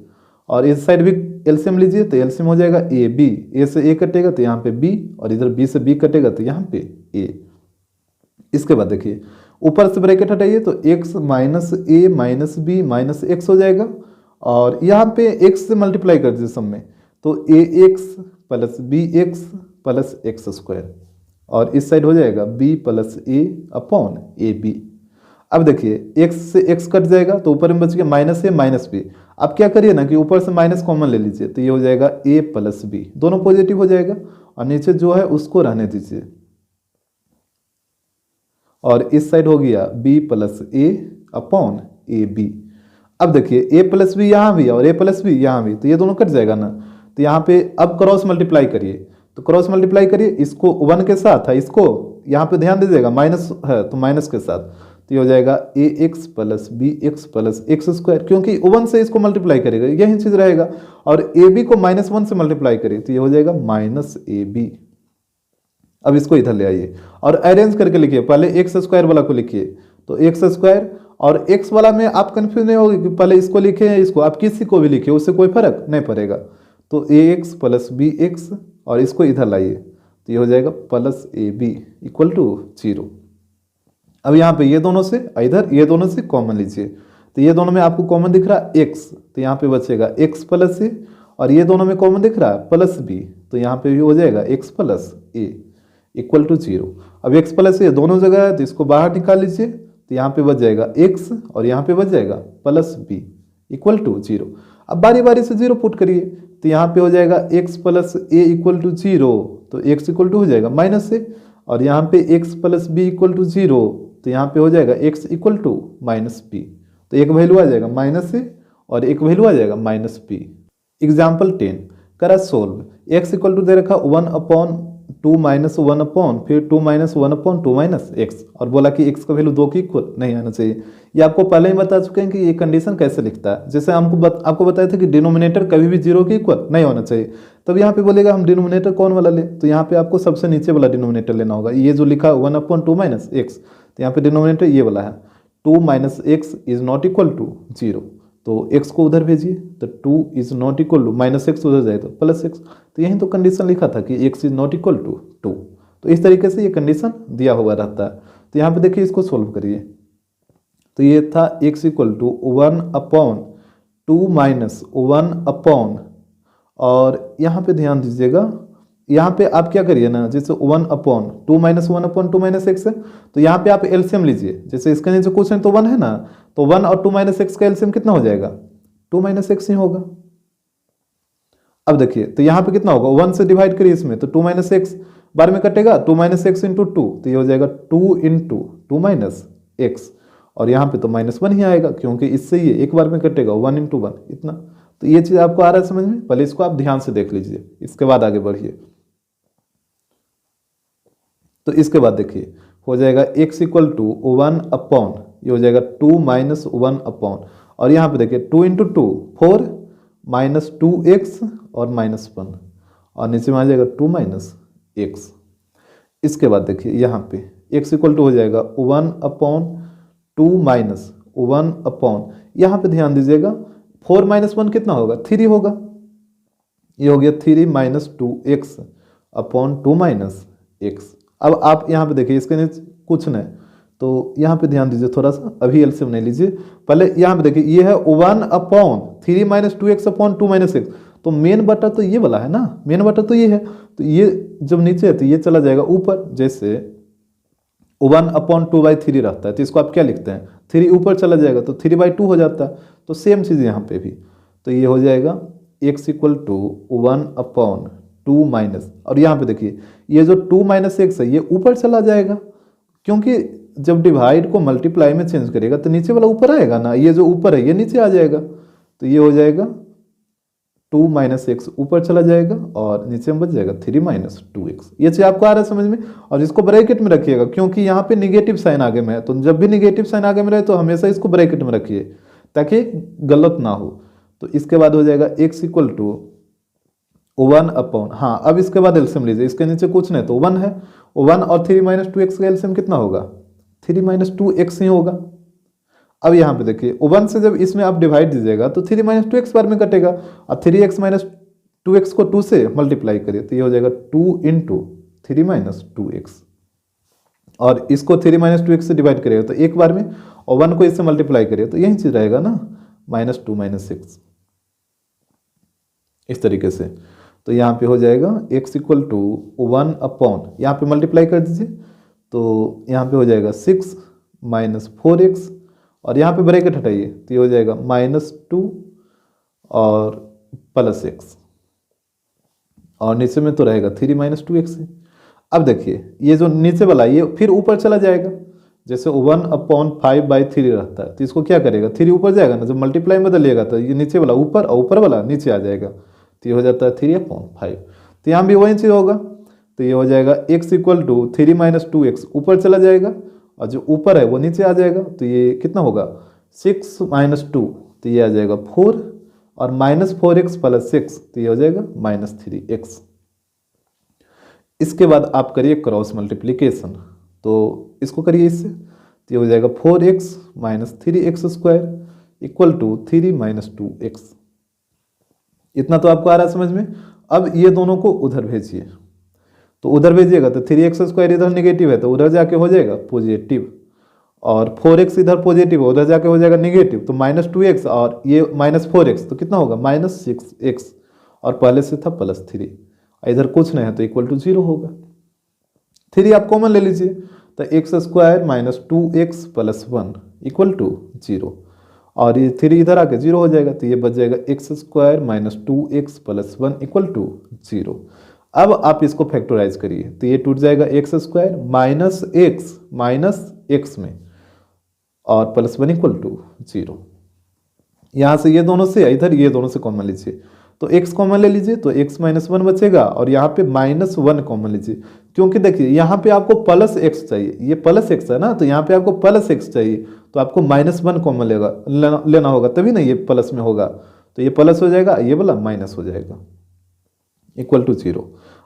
और इस साइड भी एलसीएम लीजिए तो एलसीएम हो जाएगा ए बी, ए से ए कटेगा तो यहाँ पे बी, और इधर बी से बी कटेगा तो यहाँ पे ए। इसके बाद देखिए ऊपर से ब्रैकेट हटाइए तो x minus a minus B minus x हो जाएगा, और यहाँ पे एक्स से मल्टीप्लाई कर दीजिए सब में, तो a x plus b x plus x square, और इस साइड हो जाएगा b plus a upon a b. अब देखिए एक्स से एक्स कट जाएगा तो ऊपर में बच गया माइनस ए माइनस बी। अब क्या करिए ना कि ऊपर से माइनस कॉमन ले लीजिए, तो ये हो जाएगा ए प्लस बी, दोनों पॉजिटिव हो जाएगा, और नीचे जो है उसको रहने दीजिए, और इस साइड हो गया b plus a upon a b. अब देखिए ए प्लस बी यहाँ भी और ए प्लस बी यहाँ भी, तो ये दोनों कट जाएगा ना, तो यहाँ पे अब क्रॉस मल्टीप्लाई करिए, तो क्रॉस मल्टीप्लाई करिए, इसको वन के साथ है, इसको यहाँ पे ध्यान दीजिएगा माइनस है तो माइनस के साथ, तो ये हो जाएगा a x plus b x plus x square, क्योंकि वन से इसको मल्टीप्लाई करेगा यही चीज रहेगा, और ए बी को माइनस वन से मल्टीप्लाई करिए तो ये हो जाएगा माइनस ए बी। अब इसको इधर ले आइए और अरेंज करके लिखिए, पहले एक्स स्क्वायर वाला को लिखिए, तो एक्स स्क्वायर, और एक्स वाला में आप कंफ्यूज नहीं होगी कि पहले इसको लिखे या इसको, आप किसी को भी लिखिए उससे कोई फर्क नहीं पड़ेगा। तो a x plus b x, और इसको इधर लाइए तो ये हो जाएगा plus a b equal to zero. अब यहाँ पे ये दोनों से इधर ये दोनों से कॉमन लीजिए, तो ये दोनों में आपको कॉमन दिख रहा है एक्स, तो यहाँ पे बचेगा एक्स प्लस ए, और ये दोनों में कॉमन दिख रहा है प्लस बी, तो यहाँ पे भी हो जाएगा x plus a equal to zero. अब एक्स प्लस ए दोनों जगह है तो इसको बाहर निकाल लीजिए, तो यहाँ पे बच जाएगा एक्स और यहाँ पे बच जाएगा plus b equal to zero. अब बारी बारी से जीरो पुट करिए, तो यहाँ पे हो जाएगा x plus a equal to zero, तो एक्स इक्वल टू हो जाएगा माइनस ए, और यहाँ पे x plus b equal to zero, तो यहाँ पे हो जाएगा x equal to minus b, तो एक वैल्यू आ जाएगा माइनस ए और एक वैल्यू आ जाएगा माइनस बी। एग्जाम्पल 10 करा सोल्व, एक्स इक्वल टू दे रखा one upon two minus one upon फिर two minus one upon two minus x, और बोला कि एक्स का वैल्यू 2 के इक्वल नहीं आना चाहिए। ये आपको पहले ही बता चुके हैं कि ये कंडीशन कैसे लिखता है, जैसे आपको बताया था कि डिनोमिनेटर कभी भी 0 के इक्वल नहीं होना चाहिए। तब यहाँ पे बोलेगा हम डिनोमिनेटर कौन वाला ले, तो यहाँ पे आपको सबसे नीचे वाला डिनोमिनेटर लेना होगा, ये जो लिखा one upon two minus x, तो यहाँ पे डिनोमिनेटर ये वाला है, two minus x is not equal to zero, तो x को उधर भेजिए, तो 2 is not equal to minus x उधर जाए तो प्लस एक्स, तो यही तो कंडीशन लिखा था कि x is not equal to 2। तो इस तरीके से ये कंडीशन दिया हुआ रहता है। तो यहाँ पे देखिए इसको सोल्व करिए, तो ये था x equal to one upon two minus one upon, और यहाँ पे ध्यान दीजिएगा, यहाँ पे आप क्या करिए ना, जैसे one upon two minus one upon two minus x है, तो यहाँ पे आप एलसीएम लीजिए, जैसे इसका नीचे क्वेश्चन तो वन है ना, तो वन और टू माइनस एक्स का एलसीएम कितना हो जाएगा, टू माइनस एक्स ही होगा। अब देखिए तो यहाँ पे कितना होगा, वन से डिवाइड करिए इसमें, तो टू माइनस एक्स बार में कटेगा, two minus x into two, तो ये हो जाएगा two into two minus x, और यहाँ पे तो माइनस वन ही आएगा क्योंकि इससे ये एक बार में कटेगा वन इंटू वन इतना, तो ये चीज़ आपको आ रहा है समझ में? पहले इसको आप ध्यान से देख लीजिए, इसके बाद आगे बढ़िए। तो इसके बाद देखिए हो जाएगा x इक्वल टू 1 अपॉन, ये हो जाएगा 2 माइनस 1 अपॉन, और यहाँ पे देखिए 2 इंटू 2 4 माइनस 2x और माइनस 1, और नीचे में आ जाएगा 2 माइनस x। इसके बाद देखिए यहाँ पे x इक्वल टू हो जाएगा 1 अपॉन 2 माइनस 1 अपॉन, यहाँ पे ध्यान दीजिएगा 4 माइनस 1 कितना होगा? 3 होगा। ये हो गया 3 minus 2x upon 2 minus x। अब आप यहाँ पे देखिए इसके नीचे कुछ नहीं, तो यहाँ पे ध्यान दीजिए थोड़ा सा, अभी एलसीएम नहीं लीजिए, पहले यहाँ पे देखिए ये है 1 upon 3 minus 2x upon 2 minus x, तो मेन बटा तो ये वाला है ना, मेन बटा तो ये है, तो ये जब नीचे है तो ये चला जाएगा ऊपर। जैसे 1 अपॉन 2/3 रहता है तो इसको आप क्या लिखते हैं? 3 ऊपर चला जाएगा तो 3/2 हो जाता है। तो सेम चीज़ यहाँ पे भी, तो ये हो जाएगा x equal to 1 upon 2 minus, और यहाँ पे देखिए ये जो 2 माइनस x है ये ऊपर चला जाएगा, क्योंकि जब डिवाइड को मल्टीप्लाई में चेंज करेगा तो नीचे वाला ऊपर आएगा ना, ये जो ऊपर है ये नीचे आ जाएगा, तो ये हो जाएगा 2 माइनस x ऊपर चला जाएगा और नीचे में बच जाएगा 3 माइनस 2x। ये चीज़ आपको आ रहा है समझ में? और इसको ब्रैकेट में रखिएगा, क्योंकि यहाँ पे निगेटिव साइन आगे में है, तो जब भी निगेटिव साइन आगे में रहे तो हमेशा इसको ब्रैकेट में रखिए ताकि गलत ना हो। तो इसके बाद हो जाएगा x इक्वल टू 1 अपॉन, हाँ अब इसके बाद एलसीएम लीजिए, इसके नीचे कुछ नहीं तो 1 है, 1 और 3 माइनस 2x का एलसीएम कितना होगा? 3 माइनस 2x ही होगा। अब यहाँ पे देखिए 1 से जब इसमें आप डिवाइड दीजिएगा तो 3 माइनस 2x बार में कटेगा, और 3x माइनस 2x को 2 से मल्टीप्लाई करिए तो ये हो जाएगा 2 इंटू 3 माइनस 2x, और इसको 3 माइनस 2x से डिवाइड करिएगा तो एक बार में, और 1 को इससे मल्टीप्लाई करिए तो यही चीज़ रहेगा ना, माइनस 2 माइनस 6, इस तरीके से। तो यहाँ पे हो जाएगा x इक्वल टू 1 अपॉन, यहाँ पे मल्टीप्लाई कर दीजिए तो यहाँ पे हो जाएगा 6 माइनस 4x, और यहाँ पे ब्रैकेट हटाइए तो ये हो जाएगा -2 और प्लस x, और नीचे में तो रहेगा 3 माइनस 2x। अब देखिए ये जो नीचे वाला ये फिर ऊपर चला जाएगा, जैसे 1 अपॉन 5/3 रहता है तो इसको क्या करेगा? 3 ऊपर जाएगा ना, जब मल्टीप्लाई में बदलिएगा तो ये नीचे वाला ऊपर और ऊपर वाला नीचे आ जाएगा, तो ये हो जाता है 3 अपॉन 5। तो यहाँ भी वही चीज़ होगा, तो ये हो जाएगा x equal to 3 minus 2x ऊपर चला जाएगा और जो ऊपर है वो नीचे आ जाएगा, तो ये कितना होगा? 6 माइनस 2, तो ये आ जाएगा 4, और माइनस 4x प्लस 6 तो ये हो जाएगा -3x। इसके बाद आप करिए क्रॉस मल्टीप्लिकेशन, तो इसको करिए इससे, तो ये हो जाएगा 4x minus 3x square equal to 3 minus 2x। इतना तो आपको आ रहा है समझ में? अब ये दोनों को उधर भेजिए, तो उधर भेजिएगा तो 3x स्क्वायर इधर नेगेटिव है तो उधर जाके हो जाएगा पॉजिटिव, और 4x इधर पॉजिटिव है उधर जाके हो जाएगा नेगेटिव, तो -2x और ये -4x तो कितना होगा? -6x, और पहले से था +3, इधर कुछ नहीं है तो इक्वल टू 0 होगा। 3 आप कॉमन ले लीजिए तो x square minus 2x plus 1 equal to 0, और ये 3 इधर आके 0 हो जाएगा तो ये बच जाएगा x square minus 2x plus 1 equal to 0। अब आप इसको फैक्टराइज करिए तो ये टूट जाएगा x स्क्वायर माइनस x में और प्लस 1 इक्वल टू 0। यहाँ से ये दोनों से इधर ये दोनों से कॉमन लीजिए, तो x कॉमन ले लीजिए तो x माइनस 1 बचेगा, और यहाँ पे -1 कॉमन लीजिए, क्योंकि देखिए यहाँ पे आपको प्लस x चाहिए, ये प्लस x है ना, तो यहाँ पे आपको प्लस x चाहिए तो आपको -1 कॉमन लेना होगा, तभी ना ये प्लस में होगा, तो ये प्लस हो जाएगा, ये वाला माइनस हो जाएगा इक्वल टू 0।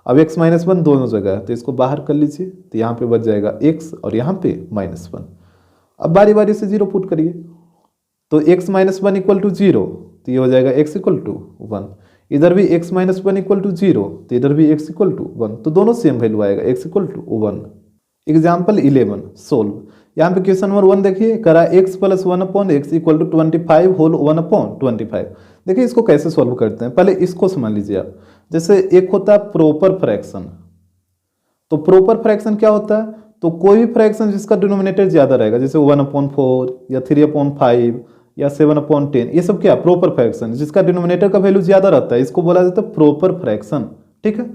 अब x माइनस 1 दोनों जगह है तो इसको बाहर कर लीजिए, तो यहाँ पे बच जाएगा x और यहाँ पे -1। अब बारी बारी से 0 पुट करिए, तो x माइनस 1 इक्वल टू 0 तो ये हो जाएगा x इक्वल टू 1, इधर भी x माइनस 1 इक्वल टू 0 तो इधर भी x इक्वल टू 1, तो दोनों सेम वैल्यू आएगा x equal to 1। Example 11 solve. यहाँ पे क्वेश्चन नंबर 1 देखिए, करा x plus 1 upon x equal to 25 whole 1 upon 25। देखिए इसको कैसे सोल्व करते हैं, पहले इसको समझ लीजिए आप। जैसे एक होता है प्रॉपर फ्रैक्शन, तो प्रॉपर फ्रैक्शन क्या होता है, तो कोई भी फ्रैक्शन जिसका डिनोमिनेटर ज्यादा रहेगा, जैसे 1/4 या 3/5 या 7/10, ये सब क्या प्रॉपर फ्रैक्शन, जिसका डिनोमिनेटर का वैल्यू ज्यादा रहता है, इसको बोला जाता है प्रॉपर फ्रैक्शन, ठीक है।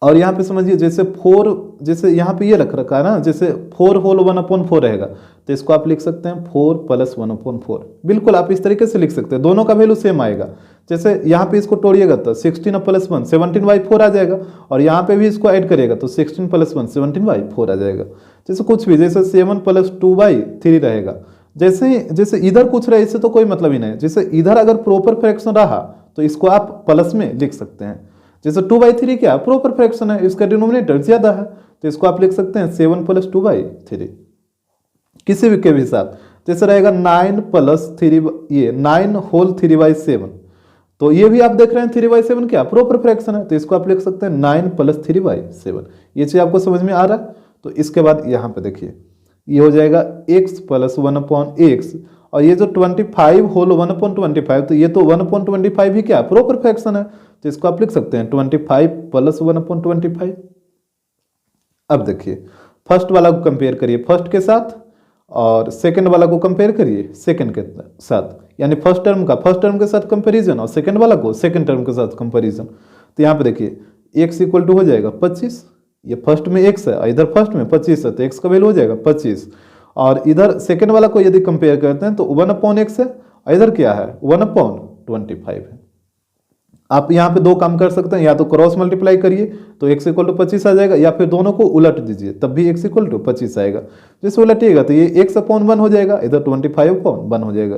और यहाँ पे समझिए जैसे 4, जैसे यहाँ पे ये रख रखा है ना, जैसे 4 होल 1/4 रहेगा, तो इसको आप लिख सकते हैं 4 + 1/4। बिल्कुल आप इस तरीके से लिख सकते हैं, दोनों का वैल्यू सेम आएगा। जैसे यहाँ पे इसको तोड़िएगा तो 16 + 1 17/4 आ जाएगा, और यहाँ पे भी इसको ऐड करिएगा तो 16 + 1 17/4 आ जाएगा। जैसे कुछ भी, जैसे 7 + 2/3 रहेगा। जैसे इधर कुछ रहे इससे तो कोई मतलब ही नहीं। जैसे इधर अगर प्रॉपर फ्रैक्शन रहा तो इसको आप प्लस में लिख सकते हैं। जैसे 2/3 क्या प्रॉपर फ्रैक्शन है, इसका डिनोमिनेटर ज्यादा है, तो इसको आप लिख सकते हैं 7 + 2/3 किसी भी के भी साथ। जैसे रहेगा 9 + 3, ये 9 होल 3/7, तो ये भी आप देख रहे हैं 3/7 क्या प्रॉपर फ्रैक्शन है, तो इसको आप लिख सकते हैं 9 + 3/7। ये चीज आपको समझ में आ रहा है। तो इसके बाद यहाँ पे देखिए ये हो जाएगा x + 1/x, और ये जो 25 होल 1/25, तो ये तो 1/25 ही क्या प्रॉपर फ्रैक्शन है, तो इसको आप लिख सकते हैं 25 + 1/25। अब देखिए फर्स्ट वाला को कंपेयर करिए फर्स्ट के साथ, और सेकंड वाला को कंपेयर करिए सेकंड के साथ, यानी फर्स्ट टर्म के साथ कंपैरिजन, और सेकंड वाला को सेकंड टर्म के साथ कंपैरिजन। तो यहाँ पे देखिए x = हो जाएगा 25, ये फर्स्ट में x है, इधर फर्स्ट में 25 है, तो x का वैल्यू हो जाएगा 25। और इधर सेकंड वाला को यदि कंपेयर करते हैं तो 1/x है, और इधर क्या है 1/25 है। आप यहाँ पे दो काम कर सकते हैं, या तो क्रॉस मल्टीप्लाई करिए तो x = 25 आ जाएगा, या फिर दोनों को उलट दीजिए तब भी x = 25 आएगा। जैसे उलटिएगा तो ये x/1 हो जाएगा, इधर 25/1 हो जाएगा,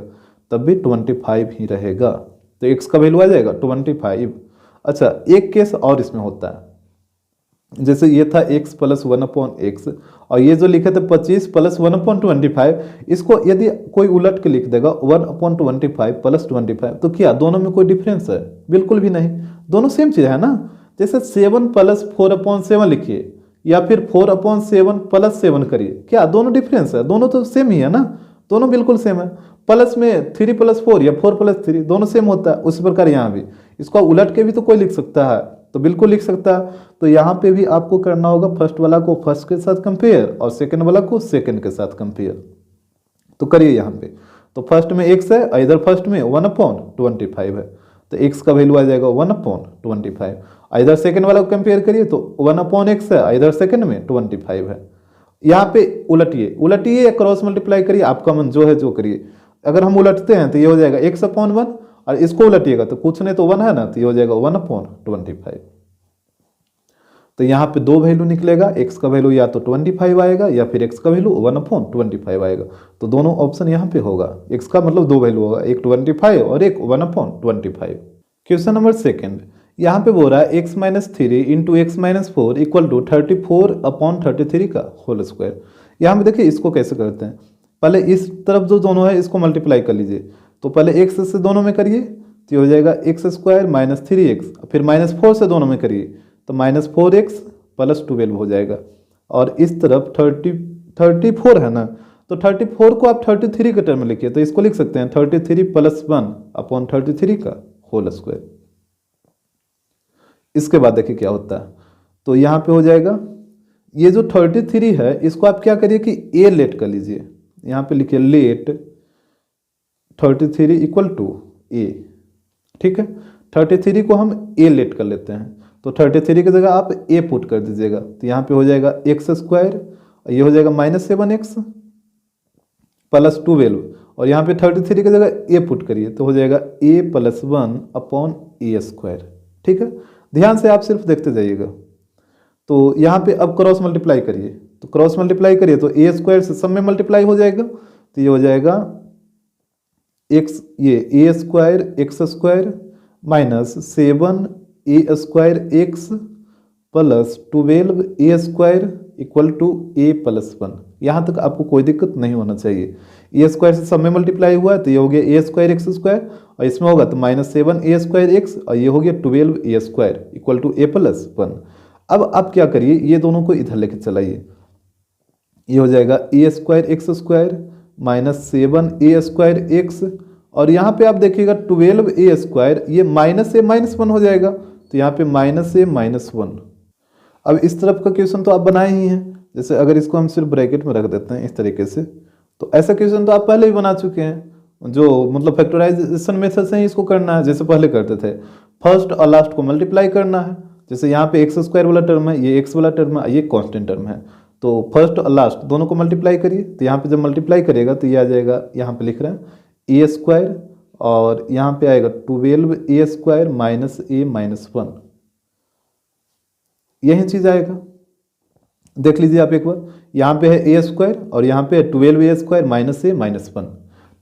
तब भी 25 ही रहेगा, तो x का वैल्यू आ जाएगा 25। अच्छा एक केस और इसमें होता है, जैसे ये था x + 1/x, और ये जो लिखे थे 25 + 1/25, इसको यदि कोई उलट के लिख देगा 1/25 + 25, तो क्या दोनों में कोई डिफरेंस है? बिल्कुल भी नहीं, दोनों सेम चीज है ना। जैसे 7 + 4/7 लिखिए, या फिर 4/7 + 7 करिए, क्या दोनों डिफरेंस है? दोनों तो सेम ही है ना, दोनों बिल्कुल सेम है। प्लस में 3 + 4 या 4 + 3 दोनों सेम होता है। उसी प्रकार यहाँ भी इसको उलट के भी तो कोई लिख सकता है, तो बिल्कुल लिख सकता है। तो यहाँ पे भी आपको करना होगा फर्स्ट वाला को फर्स्ट के साथ कंपेयर, और सेकंड वाला को सेकंड के साथ कंपेयर। तो करिए यहाँ पे, तो फर्स्ट में x है, इधर फर्स्ट में 1/25 है, तो x का वैल्यू आ जाएगा 1/25। इधर सेकंड वाला को कंपेयर करिए तो 1/x है, इधर सेकंड में 25 है। यहाँ पे उलटिए या क्रॉस मल्टीप्लाई करिए, आपका मन जो है जो करिए। अगर हम उलटते हैं तो ये हो जाएगा x/1, और इसको उलटिएगा तो कुछ नहीं तो 1 है ना, तो ये हो जाएगा 1/25। तो यहाँ पे दो वैल्यू निकलेगा, x का वैल्यू या तो 25 आएगा, या फिर x का वैल्यू 1/25 आएगा। तो दोनों ऑप्शन यहाँ पे होगा, x का मतलब दो वैल्यू होगा, एक 25 और एक 1/25। क्वेश्चन नंबर सेकंड, यहाँ पे बोल रहा है x - 3 × x - 4 = 34/33 का होल स्क्वायर। यहाँ पे देखिए इसको कैसे करते हैं, पहले इस तरफ जो दोनों है इसको मल्टीप्लाई कर लीजिए। तो पहले x से दोनों में करिए तो ये हो जाएगा x² - 3x, फिर -4 से दोनों में करिए तो -4x + 12 हो जाएगा। और इस तरफ 34 है ना, तो 34 को आप 33 के टर्म में लिखिए, तो इसको लिख सकते हैं 33 + 1/33 का होल स्क्वायर। इसके बाद देखिए क्या होता है, तो यहाँ पे हो जाएगा ये जो 33 है इसको आप क्या करिए कि a लेट कर लीजिए, यहाँ पे लिखिए लेट 33 = a, ठीक है। 33 को हम a लेट कर लेते हैं, तो 33 की जगह आप a पुट कर दीजिएगा, तो यहाँ पे हो जाएगा x², ये हो जाएगा -7x + 12, और यहाँ पे 33 की जगह a पुट करिए तो हो जाएगा a + 1/a², ठीक है। ध्यान से आप सिर्फ देखते जाइएगा। तो यहाँ पे अब क्रॉस मल्टीप्लाई करिए, तो क्रॉस मल्टीप्लाई करिए तो a² से सब में मल्टीप्लाई हो जाएगा, तो ये हो जाएगा x, ये a² x² - 7a² x + 12a² = a + 1। यहाँ तक आपको कोई दिक्कत नहीं होना चाहिए। a² से सब में मल्टीप्लाई हुआ है तो ये हो गया a² x², और इसमें होगा तो -7a² x, और ये हो गया 12a² = a + 1। अब आप क्या करिए, ये दोनों को इधर लेके चलाइए, ये हो जाएगा a² x² -7a² x, और यहाँ पे आप देखिएगा 12a², ये -a - 1 हो जाएगा, तो यहाँ पे -a - 1। अब इस तरफ का क्वेश्चन तो आप बनाए ही हैं, जैसे अगर इसको हम सिर्फ ब्रैकेट में रख देते हैं इस तरीके से, तो ऐसा क्वेश्चन तो आप पहले ही बना चुके हैं, जो मतलब फैक्टराइजेशन मेथड से ही इसको करना है, जैसे पहले करते थे, फर्स्ट और लास्ट को मल्टीप्लाई करना है, जैसे यहाँ पे एक्स स्क्वायर वाला टर्म है, ये एक्स वाला टर्म है, ये कांस्टेंट टर्म है, तो फर्स्ट और लास्ट दोनों को मल्टीप्लाई करिए। तो यहाँ पे जब मल्टीप्लाई करिएगा तो ये आ जाएगा, यहाँ पे लिख रहे हैं ए स्क्वायर और यहाँ पे आएगा 12 a square minus a minus 1, यही चीज़ आएगा। देख लीजिए आप एक बार, यहाँ पे है ए स्क्वायर और यहाँ पे है 12 a square minus a minus 1,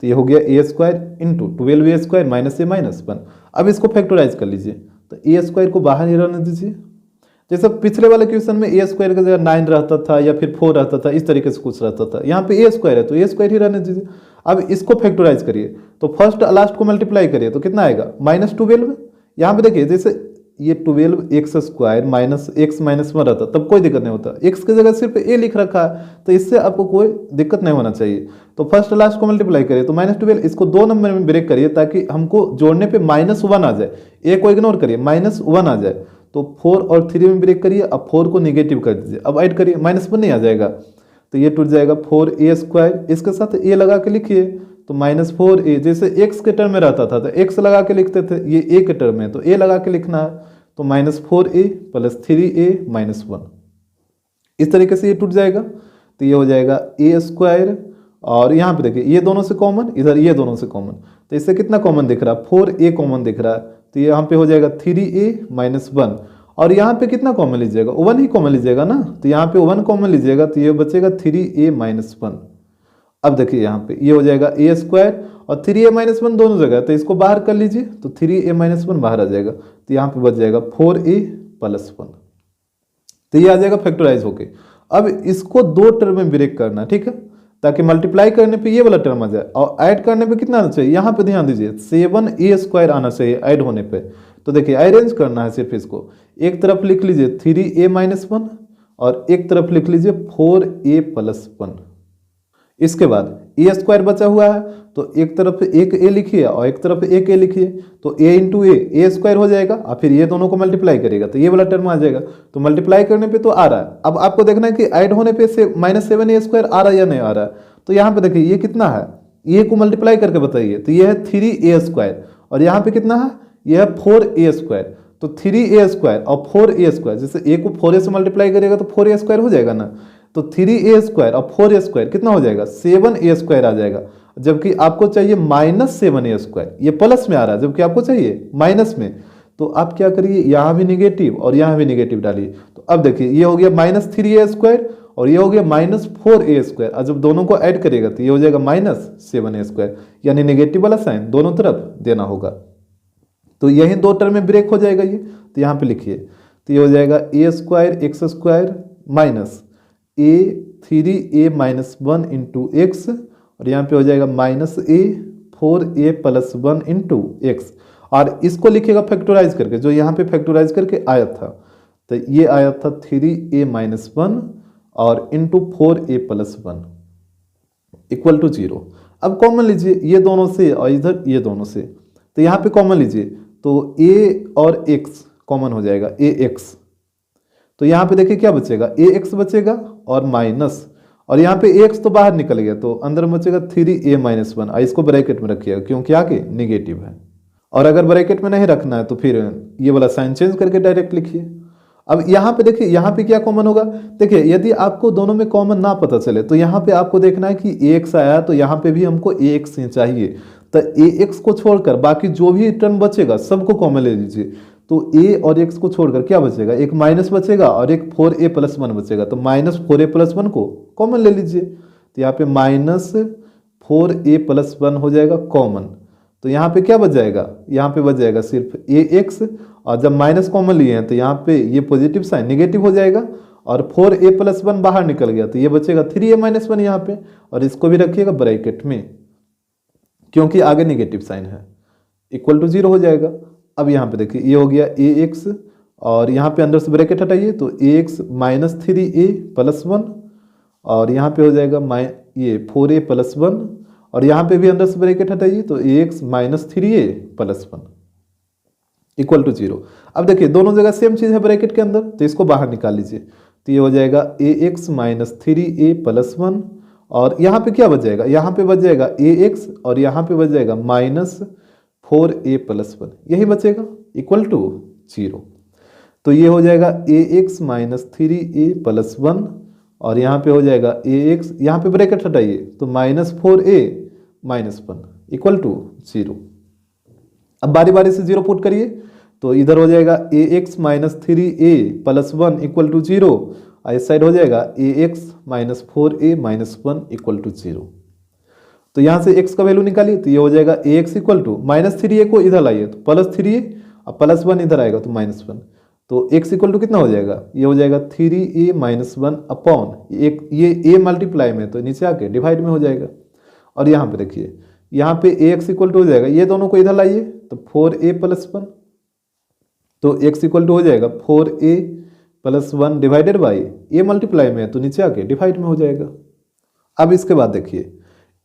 तो ये हो गया a square into 12 a square minus a minus 1। अब इसको फैक्टराइज कर लीजिए, तो ए स्क्वायर को बाहर ही रहने दीजिए। जैसे पिछले वाले क्वेश्चन में ए स्क्वायर का जगह 9 रहता था या फिर 4 रहता था, इस तरीके से कुछ रहता था, यहाँ पे ए स्क्वायर है तो ए स्क्वायर ही रहने दीजिए। अब इसको फैक्टराइज करिए, तो फर्स्ट लास्ट को मल्टीप्लाई करिए तो कितना आएगा -12। यहाँ पे देखिए जैसे ये 12 x square minus x minus 1 रहता तब कोई दिक्कत नहीं होता, एक्स की जगह सिर्फ ए लिख रखा है तो इससे आपको कोई दिक्कत नहीं होना चाहिए। तो फर्स्ट लास्ट को मल्टीप्लाई करिए तो -12, इसको 2 नंबर में ब्रेक करिए ताकि हमको जोड़ने पे -1 आ जाए, ए को इग्नोर करिए -1 आ जाए। तो 4 और 3 में ब्रेक करिए, अब 4 को निगेटिव कर दीजिए, अब ऐड करिए -1 नहीं आ जाएगा तो ये टूट जाएगा 4a स्क्वायर, इसके साथ ए लगा के लिखिए तो -4a, जैसे x के टर्म में रहता था तो x लगा के लिखते थे, ये a के टर्म में तो a लगा के लिखना है, तो -4a प्लस 3a माइनस 1, इस तरीके से ये टूट जाएगा। तो ये हो जाएगा a स्क्वायर और यहाँ पे देखिए ये दोनों से कॉमन, इधर ये दोनों से कॉमन, तो इससे कितना कॉमन दिख रहा है 4a कॉमन दिख रहा है, तो ये यहाँ पे हो जाएगा 3a माइनस 1 और यहाँ पे कितना कॉमन लीजिएगा 1 ही कॉमन लीजिएगा ना, तो यहाँ पे 1 कॉमन लीजिएगा तो ये बचेगा 3a माइनस 1। अब देखिए यहाँ पे ये हो जाएगा a स्क्वायर और 3a माइनस 1 दोनों जगह, तो इसको बाहर कर लीजिए तो 3a माइनस 1 बाहर आ जाएगा, तो यहाँ पे बच जाएगा 4a प्लस 1, तो ये आ जाएगा फैक्टराइज होके। अब इसको 2 टर्म में ब्रेक करना है, ठीक है, ताकि मल्टीप्लाई करने पे ये वाला टर्म आ जाए और ऐड करने पे कितना आना चाहिए, यहाँ पे ध्यान दीजिए 7a स्क्वायर आना चाहिए ऐड होने पे। तो देखिए अरेंज करना है सिर्फ इसको, एक तरफ लिख लीजिए 3a माइनस 1 और एक तरफ लिख लीजिए 4a प्लस 1। इसके बाद ए स्क्वायर बचा हुआ है तो एक तरफ एक ए लिखिए और एक तरफ एक ए लिखिए, तो a इंटू ए स्क्वायर हो जाएगा और फिर ये दोनों को मल्टीप्लाई करेगा तो ये वाला टर्म आ जाएगा। तो मल्टीप्लाई करने पे तो आ रहा है, अब आपको देखना है कि ऐड होने पे से -7a स्क्वायर आ रहा है या नहीं आ रहा है। तो यहाँ पे देखिए ये कितना है, ए को मल्टीप्लाई करके बताइए, तो ये है 3a स्क्वायर और यहाँ पे कितना है, ये है 4a स्क्वायर। तो 3a स्क्वायर और 4a स्क्वायर, जैसे a को 4a से मल्टीप्लाई करेगा तो 4a स्क्वायर हो जाएगा ना, तो 3a स्क्वायर और 4a स्क्वायर कितना हो जाएगा 7a स्क्वायर आ जाएगा, जबकि आपको चाहिए -7a स्क्वायर, ये प्लस में आ रहा है जबकि आपको चाहिए माइनस में। तो आप क्या करिए, यहाँ भी निगेटिव और यहाँ भी निगेटिव डालिए, तो अब देखिए ये हो गया -3a स्क्वायर और ये हो गया -4a स्क्वायर, और जब दोनों को ऐड करेगा तो ये हो जाएगा -7a स्क्वायर, यानी निगेटिव वाला साइन दोनों तरफ देना होगा। तो यही 2 टर्म में ब्रेक हो जाएगा ये, तो यहाँ पे लिखिए, तो ये हो जाएगा a square x square minus a 3a minus 1 into x और यहाँ पे हो जाएगा -a 4a plus 1 into x, और इसको लिखिएगा फैक्टराइज करके, जो यहाँ पे फैक्टराइज करके आया था, तो ये आया था 3a माइनस 1 और into 4a plus 1 equal to 0। अब कॉमन लीजिए ये दोनों से और इधर ये दोनों से, तो यहाँ पे कॉमन लीजिए तो a और x कॉमन हो जाएगा ax, तो यहाँ पे देखिए क्या बचेगा ax बचेगा और माइनस, और यहाँ पे ax तो बाहर निकल गया तो अंदर बचेगा 3a माइनस 1, इसको ब्रैकेट में रखिएगा क्योंकि आगे निगेटिव है, और अगर ब्रैकेट में नहीं रखना है तो फिर ये वाला साइन चेंज करके डायरेक्ट लिखिए। अब यहाँ पे देखिए यहाँ पे क्या कॉमन होगा, देखिए यदि आपको दोनों में कॉमन ना पता चले तो यहाँ पे आपको देखना है कि ax आया तो यहाँ पे भी हमको ax ही चाहिए, तो ax को छोड़कर बाकी जो भी टर्म बचेगा सबको कॉमन ले लीजिए। तो a और x को छोड़कर क्या बचेगा, एक माइनस बचेगा और एक 4a प्लस 1 बचेगा, तो -4a प्लस 1 को कॉमन ले लीजिए, तो यहाँ पे -4a प्लस 1 हो जाएगा कॉमन, तो यहाँ पे क्या बच जाएगा, यहाँ पे बच जाएगा सिर्फ ax, और जब माइनस कॉमन लिए हैं तो यहाँ पे ये पॉजिटिव साइन निगेटिव हो जाएगा और 4a प्लस 1 बाहर निकल गया तो ये बचेगा 3a माइनस 1 यहाँ पे, और इसको भी रखिएगा ब्रैकेट में क्योंकि आगे निगेटिव साइन है, इक्वल टू 0 हो जाएगा। अब यहाँ पे देखिए ये हो गया ax और यहाँ पे अंदर से ब्रैकेट हटाइए तो ax माइनस 3a प्लस 1 और यहाँ पे हो जाएगा ये 4a प्लस 1 और यहाँ पे भी अंदर से ब्रैकेट हटाइए तो ax minus 3a plus 1 equal to 0। अब देखिए दोनों जगह सेम चीज़ है ब्रैकेट के अंदर, तो इसको बाहर निकाल लीजिए, तो ये हो जाएगा ax माइनस 3a प्लस 1 और यहाँ पे क्या बच जाएगा, यहाँ पे बच जाएगा ax और यहाँ पे बच जाएगा -4a प्लस 1, यही बचेगा इक्वल टू 0। तो ये हो जाएगा a x minus three a plus one, और यहाँ पे हो जाएगा ए एक्स, यहाँ पे ब्रैकेट हटाइए तो minus four a minus one equal to zero. अब बारी बारी से जीरो पुट करिए, तो इधर हो जाएगा a x minus three a plus one equal to zero, और इस साइड हो जाएगा a x minus four a minus one equal to zero. तो यहाँ से x का वैल्यू निकालिए, तो ये हो जाएगा a x equal to minus three a को इधर लाइए तो प्लस थ्री ए, और प्लस वन इधर आएगा तो माइनस वन, तो x इक्वल टू कितना हो जाएगा, ये हो जाएगा थ्री ए माइनस वन अपॉन एक, ये a मल्टीप्लाई में तो नीचे आके डिवाइड में हो जाएगा। और यहाँ पे देखिए, यहाँ पे ए एक्स इक्वल टू हो जाएगा, ये दोनों को इधर लाइए तो फोर ए प्लस वन, तो x इक्वल टू हो जाएगा four A plus one divided by A multiply में तो नीचे आके डिवाइड में हो जाएगा। अब इसके बाद देखिए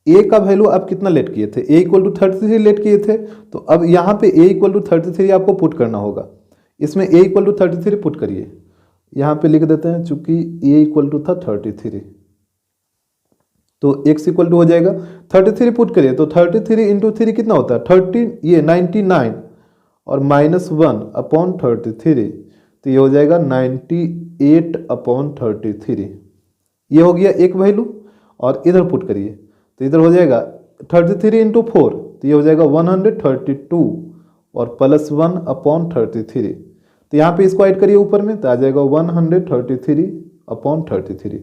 a का वैल्यू आप कितना लेट किए थे, a इक्वल टू 33 लेट किए थे, तो अब यहाँ पे a इक्वल टू 33 आपको पुट करना होगा। इसमें a इक्वल टू 33 पुट करिए, यहाँ पे लिख देते हैं चूंकि a इक्वल टू था 33, तो x इक्वल टू हो जाएगा 33 पुट करिए, तो 33 इंटू थ्री कितना होता है 30, ये 99 और माइनस वन अपॉन 33, तो ये हो जाएगा 98 अपॉन 33। ये हो गया एक वैल्यू, और इधर पुट करिए तो इधर हो जाएगा 33 इंटू फोर, तो ये हो जाएगा 132 और प्लस वन अपॉन 33, तो यहाँ पे इसको ऐड करिए ऊपर में तो आ जाएगा 133 अपॉन 33,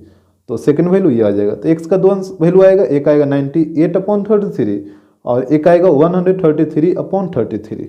तो सेकंड वैल्यू ये आ जाएगा। तो x का दो वैल्यू आएगा, एक आएगा 98 अपॉन 33 और एक आएगा 133 अपॉन 33।